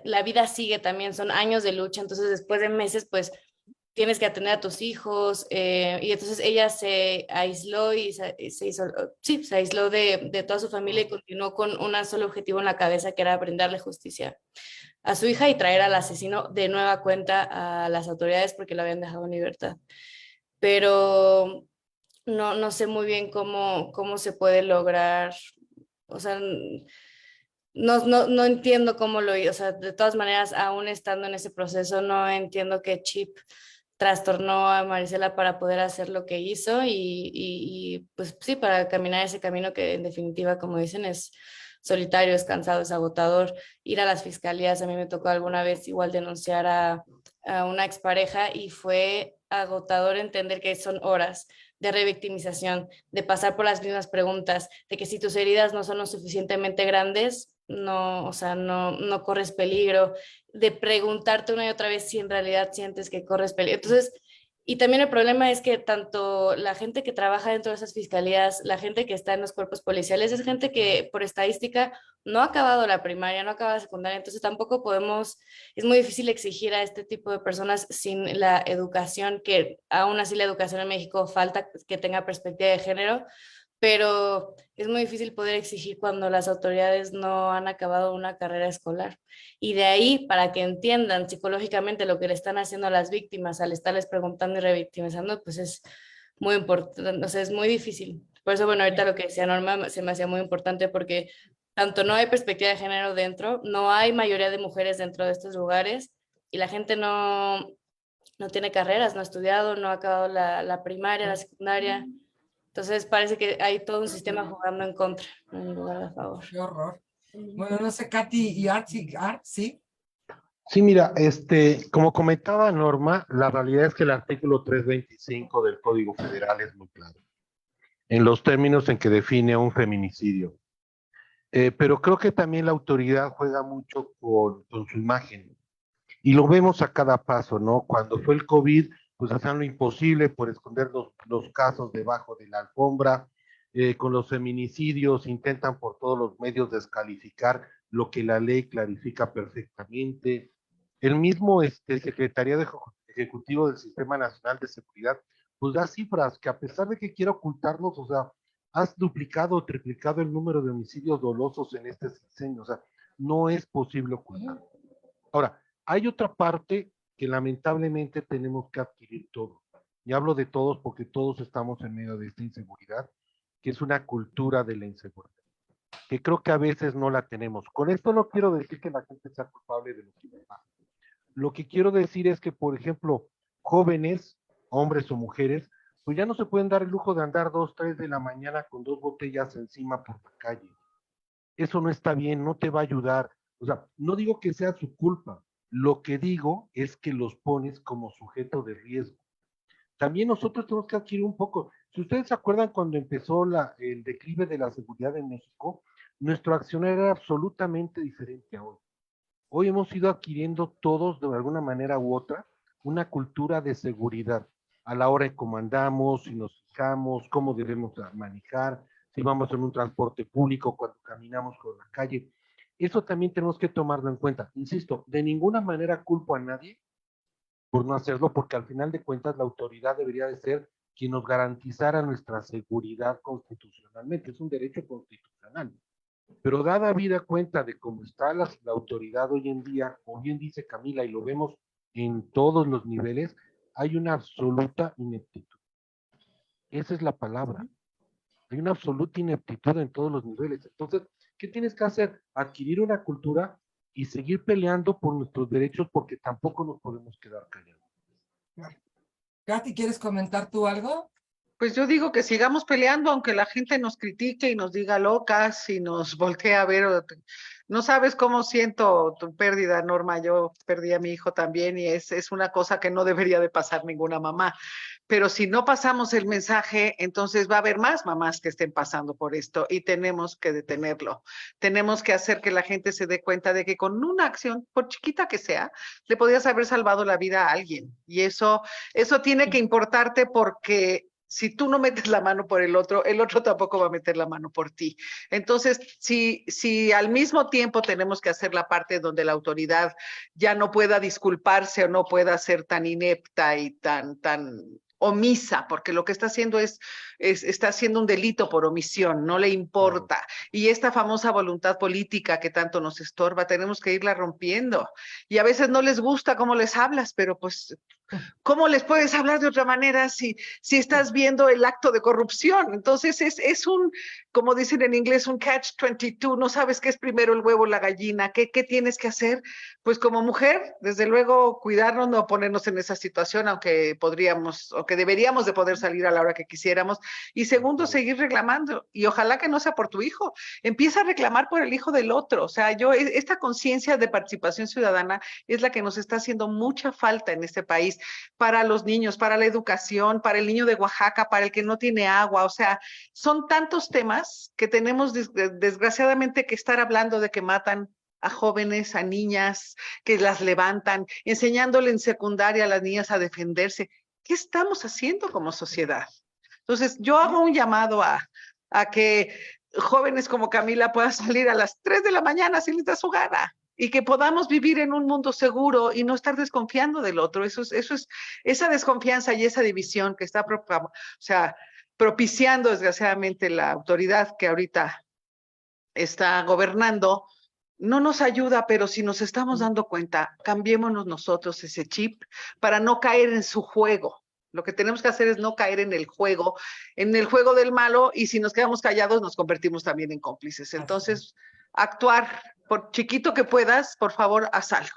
La vida sigue también, son años de lucha, entonces después de meses pues tienes que atender a tus hijos y entonces ella se aisló y se aisló de toda su familia y continuó con un solo objetivo en la cabeza que era brindarle justicia a su hija y traer al asesino de nueva cuenta a las autoridades porque lo habían dejado en libertad. Pero no sé muy bien cómo se puede lograr, o sea, no entiendo cómo lo hizo, o sea, de todas maneras, aún estando en ese proceso, no entiendo qué chip trastornó a Marisela para poder hacer lo que hizo y pues sí, para caminar ese camino que en definitiva, como dicen, es solitario, es cansado, es agotador. Ir a las fiscalías, a mí me tocó alguna vez igual denunciar a una expareja y fue agotador entender que son horas de revictimización, de pasar por las mismas preguntas, de que si tus heridas no son lo suficientemente grandes, no, o sea, no corres peligro, de preguntarte una y otra vez si en realidad sientes que corres peligro. Entonces, y también el problema es que tanto la gente que trabaja dentro de esas fiscalías, la gente que está en los cuerpos policiales, es gente que por estadística no ha acabado la primaria, no acaba la secundaria, entonces tampoco podemos, es muy difícil exigir a este tipo de personas sin la educación, que aún así la educación en México falta que tenga perspectiva de género, pero es muy difícil poder exigir cuando las autoridades no han acabado una carrera escolar. Y de ahí, para que entiendan psicológicamente lo que le están haciendo a las víctimas al estarles preguntando y revictimizando, pues es muy importante, o sea, es muy difícil. Por eso, bueno, ahorita lo que decía Norma se me hacía muy importante porque tanto no hay perspectiva de género dentro, no hay mayoría de mujeres dentro de estos lugares y la gente no tiene carreras, no ha estudiado, no ha acabado la primaria, la secundaria. Entonces parece que hay todo un sistema jugando en contra, en lugar de a favor. Qué horror. Bueno, no sé, Katy y Art, sí. Sí, mira, como comentaba Norma, la realidad es que el artículo 325 del Código Federal es muy claro en los términos en que define un feminicidio. Pero creo que también la autoridad juega mucho con su imagen. Y lo vemos a cada paso, ¿no? Cuando fue el COVID, pues hacían lo imposible por esconder los casos debajo de la alfombra. Con los feminicidios intentan por todos los medios descalificar lo que la ley clarifica perfectamente. El mismo Secretariado Ejecutivo del Sistema Nacional de Seguridad, pues da cifras que a pesar de que quiere ocultarnos, o sea, has duplicado o triplicado el número de homicidios dolosos en este sexenio, o sea, no es posible ocultar. Ahora, hay otra parte que lamentablemente tenemos que adquirir todos. Y hablo de todos porque todos estamos en medio de esta inseguridad, que es una cultura de la inseguridad, que creo que a veces no la tenemos. Con esto no quiero decir que la gente sea culpable de lo que le pasa. Lo que quiero decir es que, por ejemplo, jóvenes, hombres o mujeres, pues ya no se pueden dar el lujo de andar 2, 3 de la mañana con 2 botellas encima por la calle. Eso no está bien, no te va a ayudar. O sea, no digo que sea su culpa, lo que digo es que los pones como sujeto de riesgo. También nosotros tenemos que adquirir un poco. Si ustedes se acuerdan cuando empezó el declive de la seguridad en México, nuestro accionar era absolutamente diferente a hoy. Hoy hemos ido adquiriendo todos, de alguna manera u otra, una cultura de seguridad a la hora de cómo andamos, si nos fijamos, cómo debemos manejar, si vamos en un transporte público, cuando caminamos por la calle. Eso también tenemos que tomarlo en cuenta. Insisto, de ninguna manera culpo a nadie por no hacerlo, porque al final de cuentas la autoridad debería de ser quien nos garantizara nuestra seguridad constitucionalmente. Es un derecho constitucional. Pero dada vida cuenta de cómo está la autoridad hoy en día, como bien dice Camila, y lo vemos en todos los niveles, hay una absoluta ineptitud. Esa es la palabra. Hay una absoluta ineptitud en todos los niveles. Entonces, ¿qué tienes que hacer? Adquirir una cultura y seguir peleando por nuestros derechos porque tampoco nos podemos quedar callados. Katy, ¿quieres comentar tú algo? Pues yo digo que sigamos peleando, aunque la gente nos critique y nos diga locas y nos voltee a ver. No sabes cómo siento tu pérdida, Norma. Yo perdí a mi hijo también y es una cosa que no debería de pasar ninguna mamá. Pero si no pasamos el mensaje, entonces va a haber más mamás que estén pasando por esto y tenemos que detenerlo. Tenemos que hacer que la gente se dé cuenta de que con una acción, por chiquita que sea, le podrías haber salvado la vida a alguien. Y eso tiene que importarte, porque si tú no metes la mano por el otro tampoco va a meter la mano por ti. Entonces, si al mismo tiempo tenemos que hacer la parte donde la autoridad ya no pueda disculparse o no pueda ser tan inepta y tan omisa, porque lo que está haciendo está haciendo un delito por omisión, no le importa. Y esta famosa voluntad política que tanto nos estorba, tenemos que irla rompiendo. Y a veces no les gusta cómo les hablas, pero pues ¿cómo les puedes hablar de otra manera si estás viendo el acto de corrupción? Entonces es un, como dicen en inglés, un catch-22, no sabes qué es primero el huevo o la gallina. ¿Qué tienes que hacer? Pues como mujer, desde luego, cuidarnos, no ponernos en esa situación, aunque deberíamos de poder salir a la hora que quisiéramos. Y segundo, seguir reclamando, y ojalá que no sea por tu hijo, empieza a reclamar por el hijo del otro. O sea, esta conciencia de participación ciudadana es la que nos está haciendo mucha falta en este país, para los niños, para la educación, para el niño de Oaxaca, para el que no tiene agua. O sea, son tantos temas que tenemos desgraciadamente que estar hablando de que matan a jóvenes, a niñas, que las levantan, enseñándole en secundaria a las niñas a defenderse. ¿Qué estamos haciendo como sociedad? Entonces, yo hago un llamado a que jóvenes como Camila puedan salir a las 3 de la mañana si les da su gana, y que podamos vivir en un mundo seguro y no estar desconfiando del otro. Eso es esa desconfianza y esa división que está propiciando desgraciadamente la autoridad que ahorita está gobernando, no nos ayuda. Pero si nos estamos dando cuenta, cambiémonos nosotros ese chip para no caer en su juego. Lo que tenemos que hacer es no caer en el juego del malo, y si nos quedamos callados nos convertimos también en cómplices. Entonces, actuar, por chiquito que puedas, por favor, haz algo.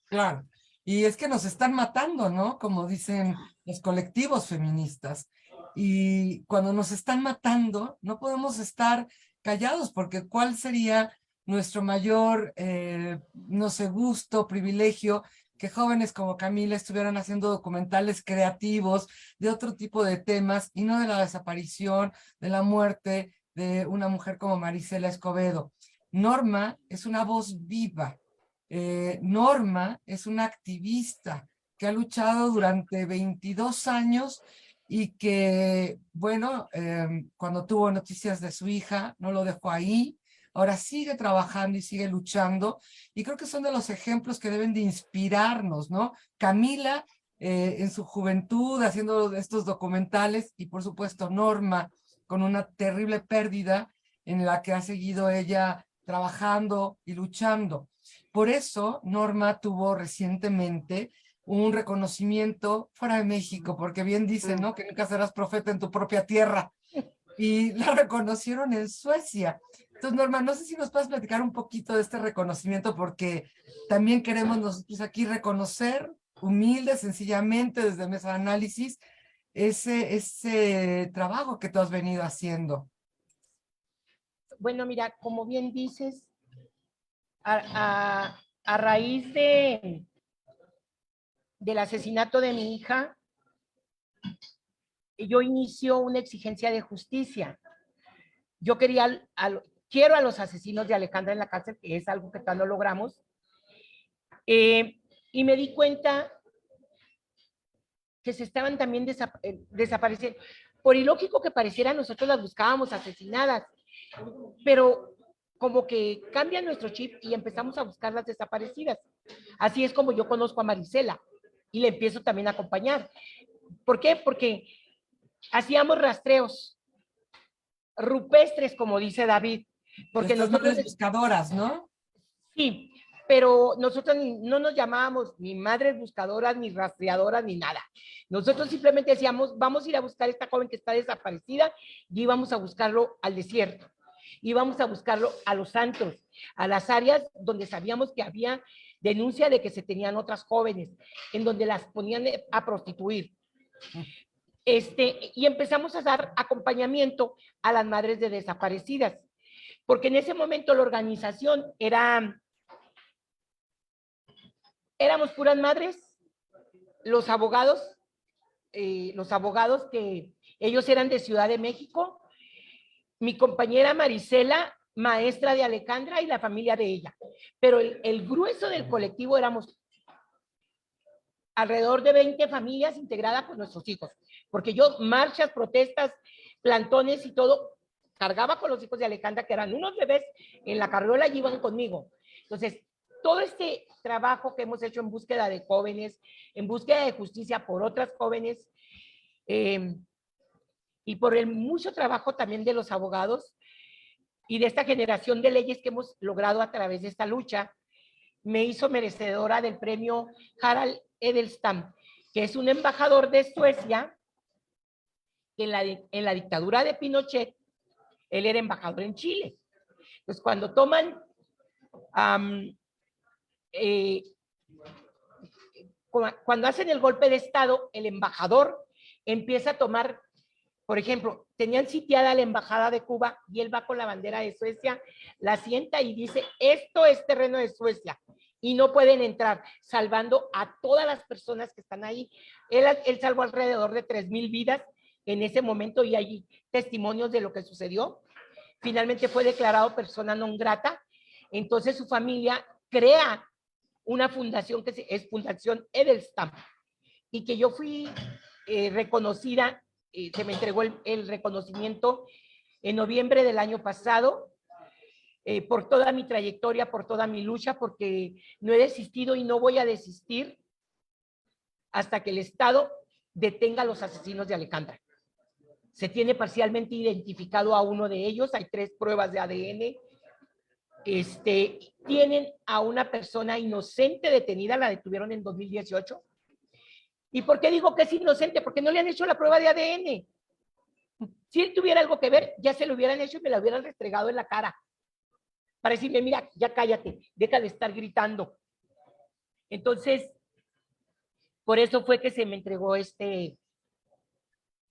Claro, y es que nos están matando, ¿no? Como dicen los colectivos feministas. Y cuando nos están matando, no podemos estar callados, porque ¿cuál sería nuestro mayor, no sé, gusto, privilegio, que jóvenes como Camila estuvieran haciendo documentales creativos de otro tipo de temas y no de la desaparición, de la muerte de una mujer como Marisela Escobedo? Norma es una voz viva. Norma es una activista que ha luchado durante 22 años y que, bueno, cuando tuvo noticias de su hija, no lo dejó ahí. Ahora sigue trabajando y sigue luchando, y creo que son de los ejemplos que deben de inspirarnos, ¿no? Camila, en su juventud, haciendo estos documentales, y por supuesto Norma, con una terrible pérdida en la que ha seguido ella trabajando y luchando. Por eso Norma tuvo recientemente un reconocimiento fuera de México, porque bien dicen, ¿no?, que nunca serás profeta en tu propia tierra, y la reconocieron en Suecia. Entonces, Norma, no sé si nos puedes platicar un poquito de este reconocimiento, porque también queremos nosotros aquí reconocer, humilde, sencillamente, desde Mesa de Análisis, ese trabajo que tú has venido haciendo. Bueno, mira, como bien dices, a raíz del asesinato de mi hija, yo inicio una exigencia de justicia. Yo quiero a los asesinos de Alejandra en la cárcel, que es algo que tal no logramos, y me di cuenta que se estaban también desapareciendo. Por ilógico que pareciera, nosotros las buscábamos asesinadas, pero como que cambia nuestro chip y empezamos a buscar las desaparecidas. Así es como yo conozco a Marisela y le empiezo también a acompañar. ¿Por qué? Porque hacíamos rastreos rupestres, como dice David. Porque estas nosotros... madres buscadoras, ¿no? Sí, pero nosotros no nos llamábamos ni madres buscadoras, ni rastreadoras, ni nada. Nosotros simplemente decíamos, vamos a ir a buscar a esta joven que está desaparecida, y íbamos a buscarlo al desierto. Íbamos a buscarlo a los antros, a las áreas donde sabíamos que había denuncia de que se tenían otras jóvenes, en donde las ponían a prostituir. y empezamos a dar acompañamiento a las madres de desaparecidas, porque en ese momento la organización éramos puras madres, los abogados que ellos eran de Ciudad de México, mi compañera Marisela, maestra de Alejandra y la familia de ella, pero el grueso del colectivo éramos alrededor de 20 familias integradas con nuestros hijos, porque yo marchas, protestas, plantones y todo, cargaba con los hijos de Alejandra, que eran unos bebés en la carriola y iban conmigo. Entonces, todo este trabajo que hemos hecho en búsqueda de jóvenes, en búsqueda de justicia por otras jóvenes, y por el mucho trabajo también de los abogados y de esta generación de leyes que hemos logrado a través de esta lucha, me hizo merecedora del premio Harald Edelstam, que es un embajador de Suecia. En la dictadura de Pinochet, él era embajador en Chile. Entonces, cuando toman, cuando hacen el golpe de Estado, el embajador empieza a tomar, por ejemplo, tenían sitiada la embajada de Cuba y él va con la bandera de Suecia, la sienta y dice, esto es terreno de Suecia y no pueden entrar, salvando a todas las personas que están ahí. Él salvó alrededor de 3,000 vidas en ese momento y hay testimonios de lo que sucedió. Finalmente fue declarado persona non grata. Entonces su familia crea una fundación que es Fundación Edelstam y que yo fui reconocida, se me entregó el reconocimiento en noviembre del año pasado, por toda mi trayectoria, por toda mi lucha, porque no he desistido y no voy a desistir hasta que el Estado detenga a los asesinos de Alejandra. Se tiene parcialmente identificado a uno de ellos, hay 3 pruebas de ADN. Tienen a una persona inocente detenida, la detuvieron en 2018. ¿Y por qué digo que es inocente? Porque no le han hecho la prueba de ADN. Si él tuviera algo que ver, ya se lo hubieran hecho y me la hubieran restregado en la cara. Para decirme, mira, ya cállate, deja de estar gritando. Entonces, por eso fue que se me entregó este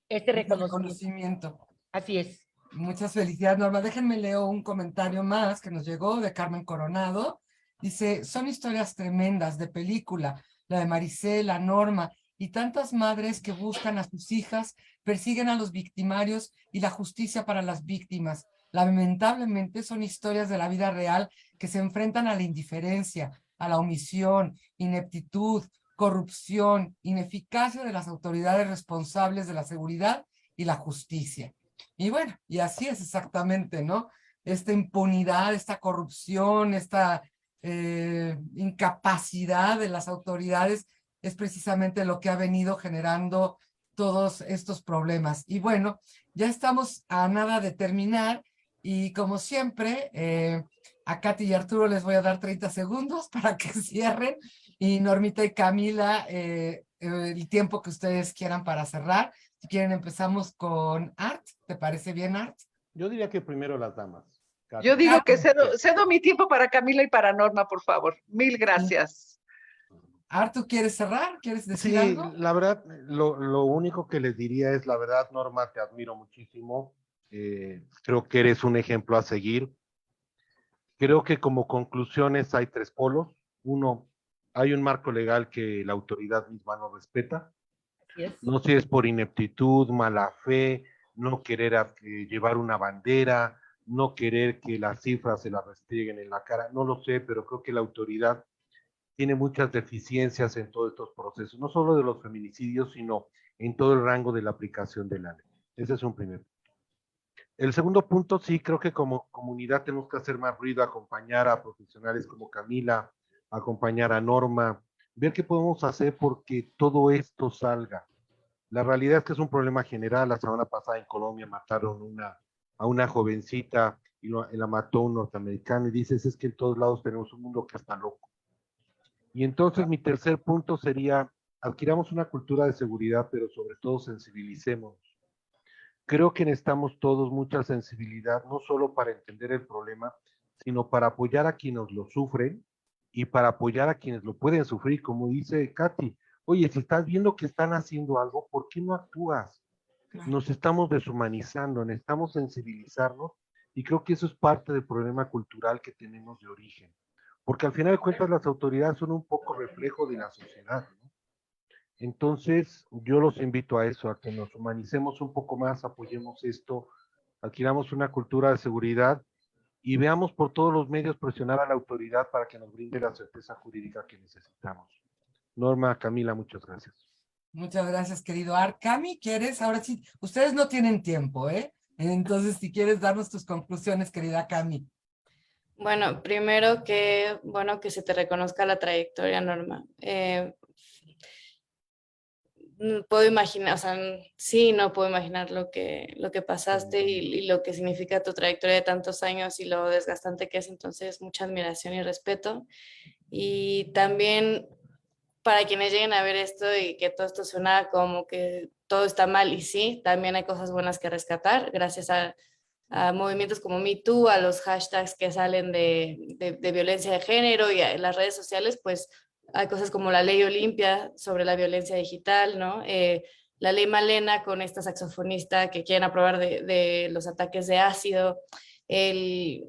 reconocimiento. Así es. Muchas felicidades, Norma. Déjenme leo un comentario más que nos llegó de Carmen Coronado. Dice, son historias tremendas de película, la de Marisela, Norma y tantas madres que buscan a sus hijas, persiguen a los victimarios y la justicia para las víctimas. Lamentablemente son historias de la vida real que se enfrentan a la indiferencia, a la omisión, ineptitud, corrupción, ineficacia de las autoridades responsables de la seguridad y la justicia. Y bueno, y así es exactamente, ¿no? Esta impunidad, esta corrupción, esta incapacidad de las autoridades es precisamente lo que ha venido generando todos estos problemas. Y bueno, ya estamos a nada de terminar y como siempre, a Katy y Arturo les voy a dar 30 segundos para que cierren y Normita y Camila el tiempo que ustedes quieran para cerrar. Si quieren empezamos con Art, ¿te parece bien, Art? Yo diría que primero las damas. Katy. Yo digo que cedo mi tiempo para Camila y para Norma, por favor. Mil gracias. Art, ¿tú quieres cerrar? ¿Quieres decir Sí, algo? la verdad, lo único que les diría es, la verdad, Norma, te admiro muchísimo. Creo que eres un ejemplo a seguir. Creo que como conclusiones hay 3 polos. Uno, hay un marco legal que la autoridad misma no respeta. Yes. No sé si es por ineptitud, mala fe, no querer llevar una bandera, no querer que las cifras se las restrieguen en la cara, no lo sé, pero creo que la autoridad tiene muchas deficiencias en todos estos procesos, no solo de los feminicidios, sino en todo el rango de la aplicación de la ley. Ese es un primer punto. El segundo punto, sí, creo que como comunidad tenemos que hacer más ruido, acompañar a profesionales como Camila, acompañar a Norma, ver qué podemos hacer porque todo esto salga. La realidad es que es un problema general. La semana pasada en Colombia mataron a una jovencita y la mató un norteamericano y dices, es que en todos lados tenemos un mundo que está loco. Y entonces mi tercer punto sería, adquiramos una cultura de seguridad, pero sobre todo sensibilicemos. Creo que necesitamos todos mucha sensibilidad, no solo para entender el problema, sino para apoyar a quienes lo sufren y para apoyar a quienes lo pueden sufrir, como dice Katy. Oye, si estás viendo que están haciendo algo, ¿por qué no actúas? nos estamos deshumanizando, necesitamos sensibilizarnos y creo que eso es parte del problema cultural que tenemos de origen, porque al final de cuentas las autoridades son un poco reflejo de la sociedad, ¿no? Entonces yo los invito a eso, a que nos humanicemos un poco más, apoyemos esto, adquiramos una cultura de seguridad y veamos por todos los medios presionar a la autoridad para que nos brinde la certeza jurídica que necesitamos. Norma, Camila, muchas gracias. Muchas gracias, querido Ar. Cami, ¿quieres? Ahora sí, ustedes no tienen tiempo, ¿eh? Entonces, si quieres darnos tus conclusiones, querida Cami. Bueno, primero que, bueno, que se te reconozca la trayectoria, Norma. Puedo imaginar, o sea, sí, no puedo imaginar lo que pasaste y lo que significa tu trayectoria de tantos años y lo desgastante que es, entonces mucha admiración y respeto. Y también para quienes lleguen a ver esto y que todo esto suena como que todo está mal, y sí, también hay cosas buenas que rescatar, gracias a movimientos como Me Too, a los hashtags que salen de violencia de género y a las redes sociales, pues hay cosas como la ley Olimpia sobre la violencia digital, ¿no? La ley Malena con esta saxofonista que quieren aprobar de los ataques de ácido, el,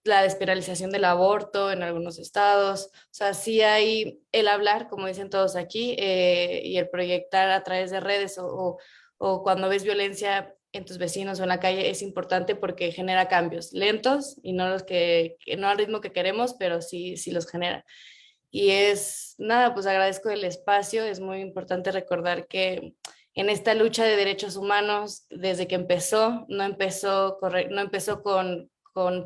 la despenalización del aborto en algunos estados. O sea, sí hay el hablar, como dicen todos aquí, y el proyectar a través de redes o cuando ves violencia en tus vecinos o en la calle es importante porque genera cambios lentos y no los que no al ritmo que queremos, pero sí los genera. Y es nada, pues agradezco el espacio, es muy importante recordar que en esta lucha de derechos humanos, desde que empezó, no empezó con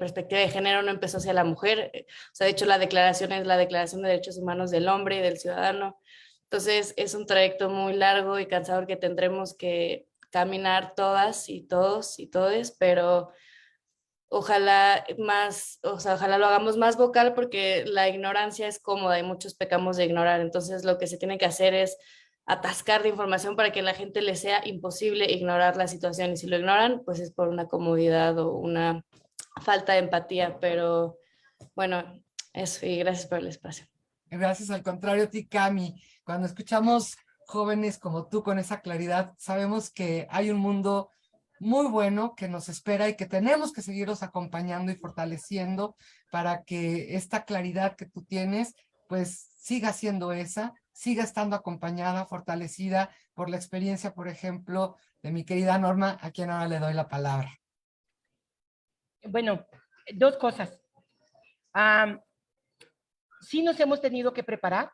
perspectiva de género, no empezó hacia la mujer, o sea, de hecho la declaración es la Declaración de Derechos Humanos del Hombre y del Ciudadano. Entonces es un trayecto muy largo y cansador que tendremos que caminar todas y todos y todes, pero ojalá más, o sea, ojalá lo hagamos más vocal porque la ignorancia es cómoda y muchos pecamos de ignorar. Entonces lo que se tiene que hacer es atascar de información para que a la gente le sea imposible ignorar la situación. Y si lo ignoran, pues es por una comodidad o una falta de empatía. Pero bueno, eso, y gracias por el espacio. Gracias, al contrario a ti, Cami. Cuando escuchamos jóvenes como tú con esa claridad, sabemos que hay un mundo muy bueno que nos espera y que tenemos que seguirlos acompañando y fortaleciendo para que esta claridad que tú tienes, pues siga siendo esa, siga estando acompañada, fortalecida por la experiencia, por ejemplo, de mi querida Norma, a quien ahora le doy la palabra. Bueno, dos cosas. Sí nos hemos tenido que preparar.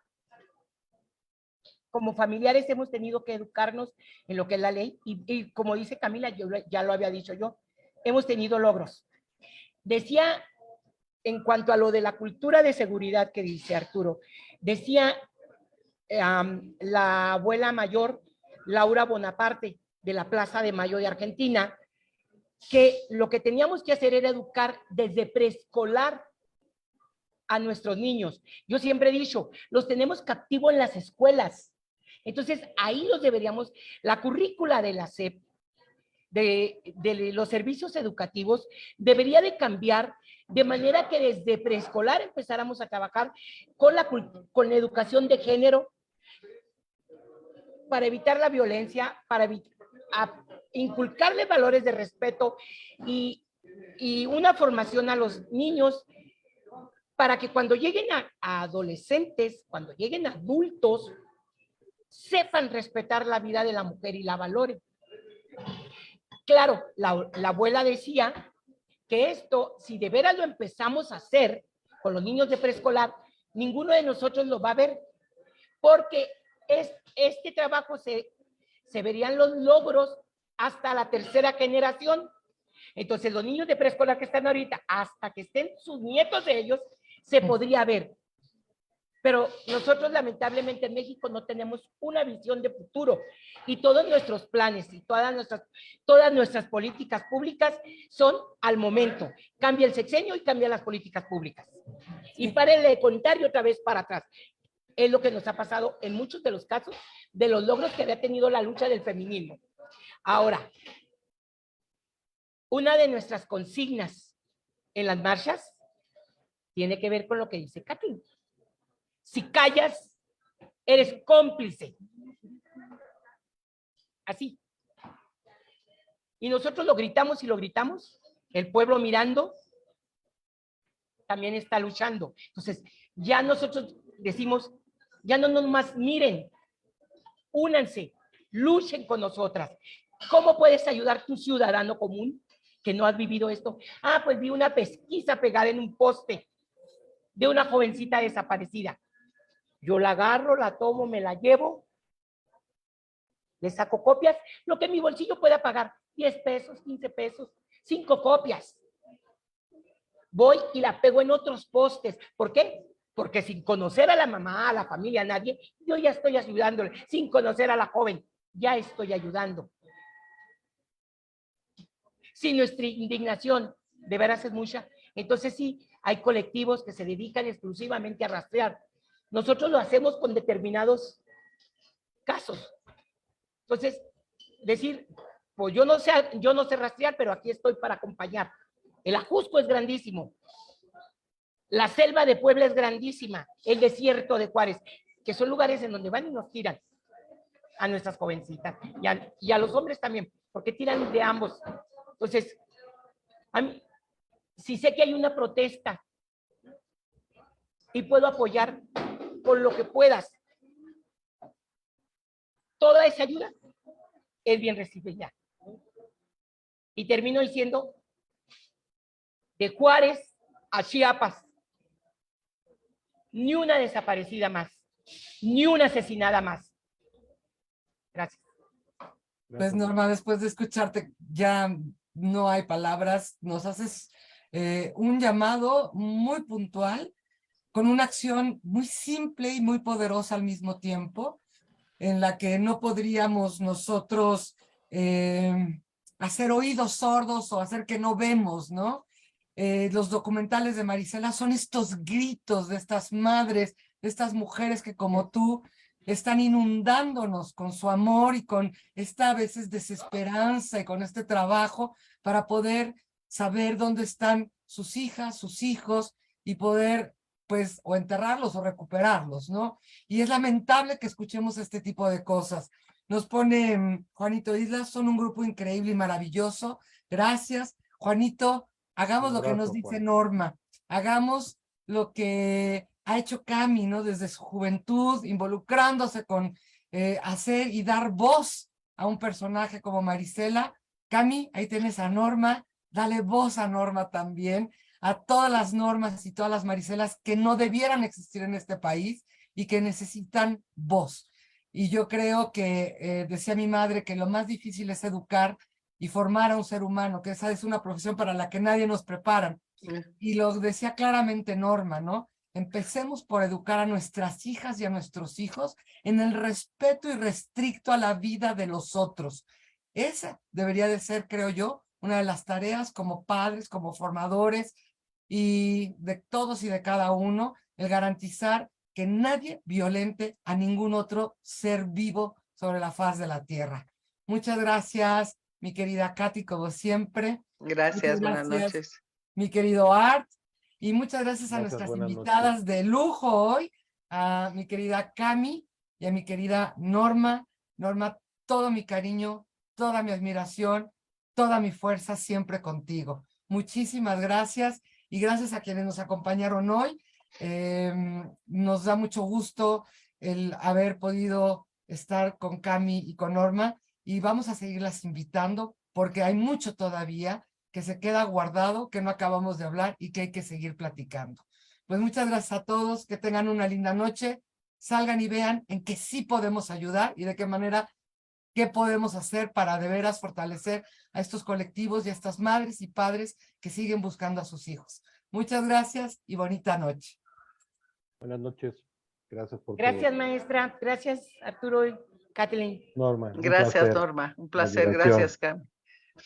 Como familiares hemos tenido que educarnos en lo que es la ley y como dice Camila, yo ya lo había dicho yo, hemos tenido logros. Decía, en cuanto a lo de la cultura de seguridad que dice Arturo, decía la abuela mayor, Laura Bonaparte, de la Plaza de Mayo de Argentina, que lo que teníamos que hacer era educar desde preescolar a nuestros niños. Yo siempre he dicho, los tenemos captivos en las escuelas. Entonces, ahí los deberíamos, la currícula de la SEP, de los servicios educativos, debería de cambiar de manera que desde preescolar empezáramos a trabajar con la educación de género para evitar la violencia, para inculcarle valores de respeto y una formación a los niños para que cuando lleguen a adolescentes, cuando lleguen a adultos, sepan respetar la vida de la mujer y la valoren. Claro, la abuela decía que esto, si de veras lo empezamos a hacer con los niños de preescolar, ninguno de nosotros lo va a ver, porque este trabajo se verían los logros hasta la tercera generación. Entonces, los niños de preescolar que están ahorita, hasta que estén sus nietos de ellos, se podría ver. Pero nosotros lamentablemente en México no tenemos una visión de futuro y todos nuestros planes y todas nuestras políticas públicas son al momento. Cambia el sexenio y cambian las políticas públicas. Y para el contar y otra vez para atrás. Es lo que nos ha pasado en muchos de los casos de los logros que había tenido la lucha del feminismo. Ahora, una de nuestras consignas en las marchas tiene que ver con lo que dice Katy. Si callas, eres cómplice. Así. Y nosotros lo gritamos y lo gritamos, el pueblo mirando también está luchando. Entonces, ya nosotros decimos, ya no nos más miren, únanse, luchen con nosotras. ¿Cómo puedes ayudar tu ciudadano común que no has vivido esto? Ah, pues vi una pesquisa pegada en un poste de una jovencita desaparecida. Yo la agarro, la tomo, me la llevo, le saco copias, lo que mi bolsillo pueda pagar, 10 pesos, 15 pesos, 5 copias. Voy y la pego en otros postes. ¿Por qué? Porque sin conocer a la mamá, a la familia, a nadie, yo ya estoy ayudándole. Sin conocer a la joven, ya estoy ayudando. Si nuestra indignación de veras es mucha, entonces sí, hay colectivos que se dedican exclusivamente a rastrear. Nosotros lo hacemos con determinados casos. Entonces, decir, pues yo no sé rastrear, pero aquí estoy para acompañar. El Ajusco es grandísimo. La selva de Puebla es grandísima. El desierto de Juárez, que son lugares en donde van y nos tiran a nuestras jovencitas y a los hombres también, porque tiran de ambos. Entonces, a mí, si sé que hay una protesta y puedo apoyar con lo que puedas, toda esa ayuda es bien recibida. Y termino diciendo, de Juárez a Chiapas, ni una desaparecida más, ni una asesinada más. Gracias. Pues Norma, después de escucharte ya no hay palabras, nos haces un llamado muy puntual, con una acción muy simple y muy poderosa al mismo tiempo, en la que no podríamos nosotros hacer oídos sordos o hacer que no vemos, ¿no? Los documentales de Marisela son estos gritos de estas madres, de estas mujeres que como tú están inundándonos con su amor y con esta a veces desesperanza y con este trabajo para poder saber dónde están sus hijas, sus hijos y poder pues o enterrarlos o recuperarlos, ¿no? Y es lamentable que escuchemos este tipo de cosas. Nos pone Juanito Islas, son un grupo increíble y maravilloso. Gracias, Juanito. Hagamos lo que nos dice Norma, hagamos lo que ha hecho Cami, ¿no? Desde su juventud, involucrándose con hacer y dar voz a un personaje como Marisela. Cami, ahí tienes a Norma, dale voz a Norma también, a todas las Normas y todas las Mariselas que no debieran existir en este país y que necesitan voz. Y yo creo que, decía mi madre, que lo más difícil es educar y formar a un ser humano, que esa es una profesión para la que nadie nos prepara. Y lo decía claramente Norma, ¿no? Empecemos por educar a nuestras hijas y a nuestros hijos en el respeto irrestricto a la vida de los otros. Esa debería de ser, creo yo, una de las tareas como padres, como formadores y de todos y de cada uno, el garantizar que nadie violente a ningún otro ser vivo sobre la faz de la tierra. Muchas gracias, mi querida Katy, como siempre. Gracias, buenas noches. Mi querido Art. Y muchas gracias a nuestras invitadas de lujo hoy, a mi querida Cami y a mi querida Norma. Norma, todo mi cariño, toda mi admiración, toda mi fuerza siempre contigo. Muchísimas gracias y gracias a quienes nos acompañaron hoy. Nos da mucho gusto el haber podido estar con Cami y con Norma y vamos a seguirlas invitando porque hay mucho todavía que se queda guardado, que no acabamos de hablar y que hay que seguir platicando. Pues muchas gracias a todos, que tengan una linda noche, salgan y vean en qué sí podemos ayudar y de qué manera, qué podemos hacer para de veras fortalecer a estos colectivos y a estas madres y padres que siguen buscando a sus hijos. Muchas gracias y bonita noche. Buenas noches. Gracias por Gracias, todo. maestra. Gracias, Arturo y Kathleen. Norma. Gracias, Norma. Un placer. Gracias, Cam.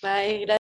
Bye, gracias.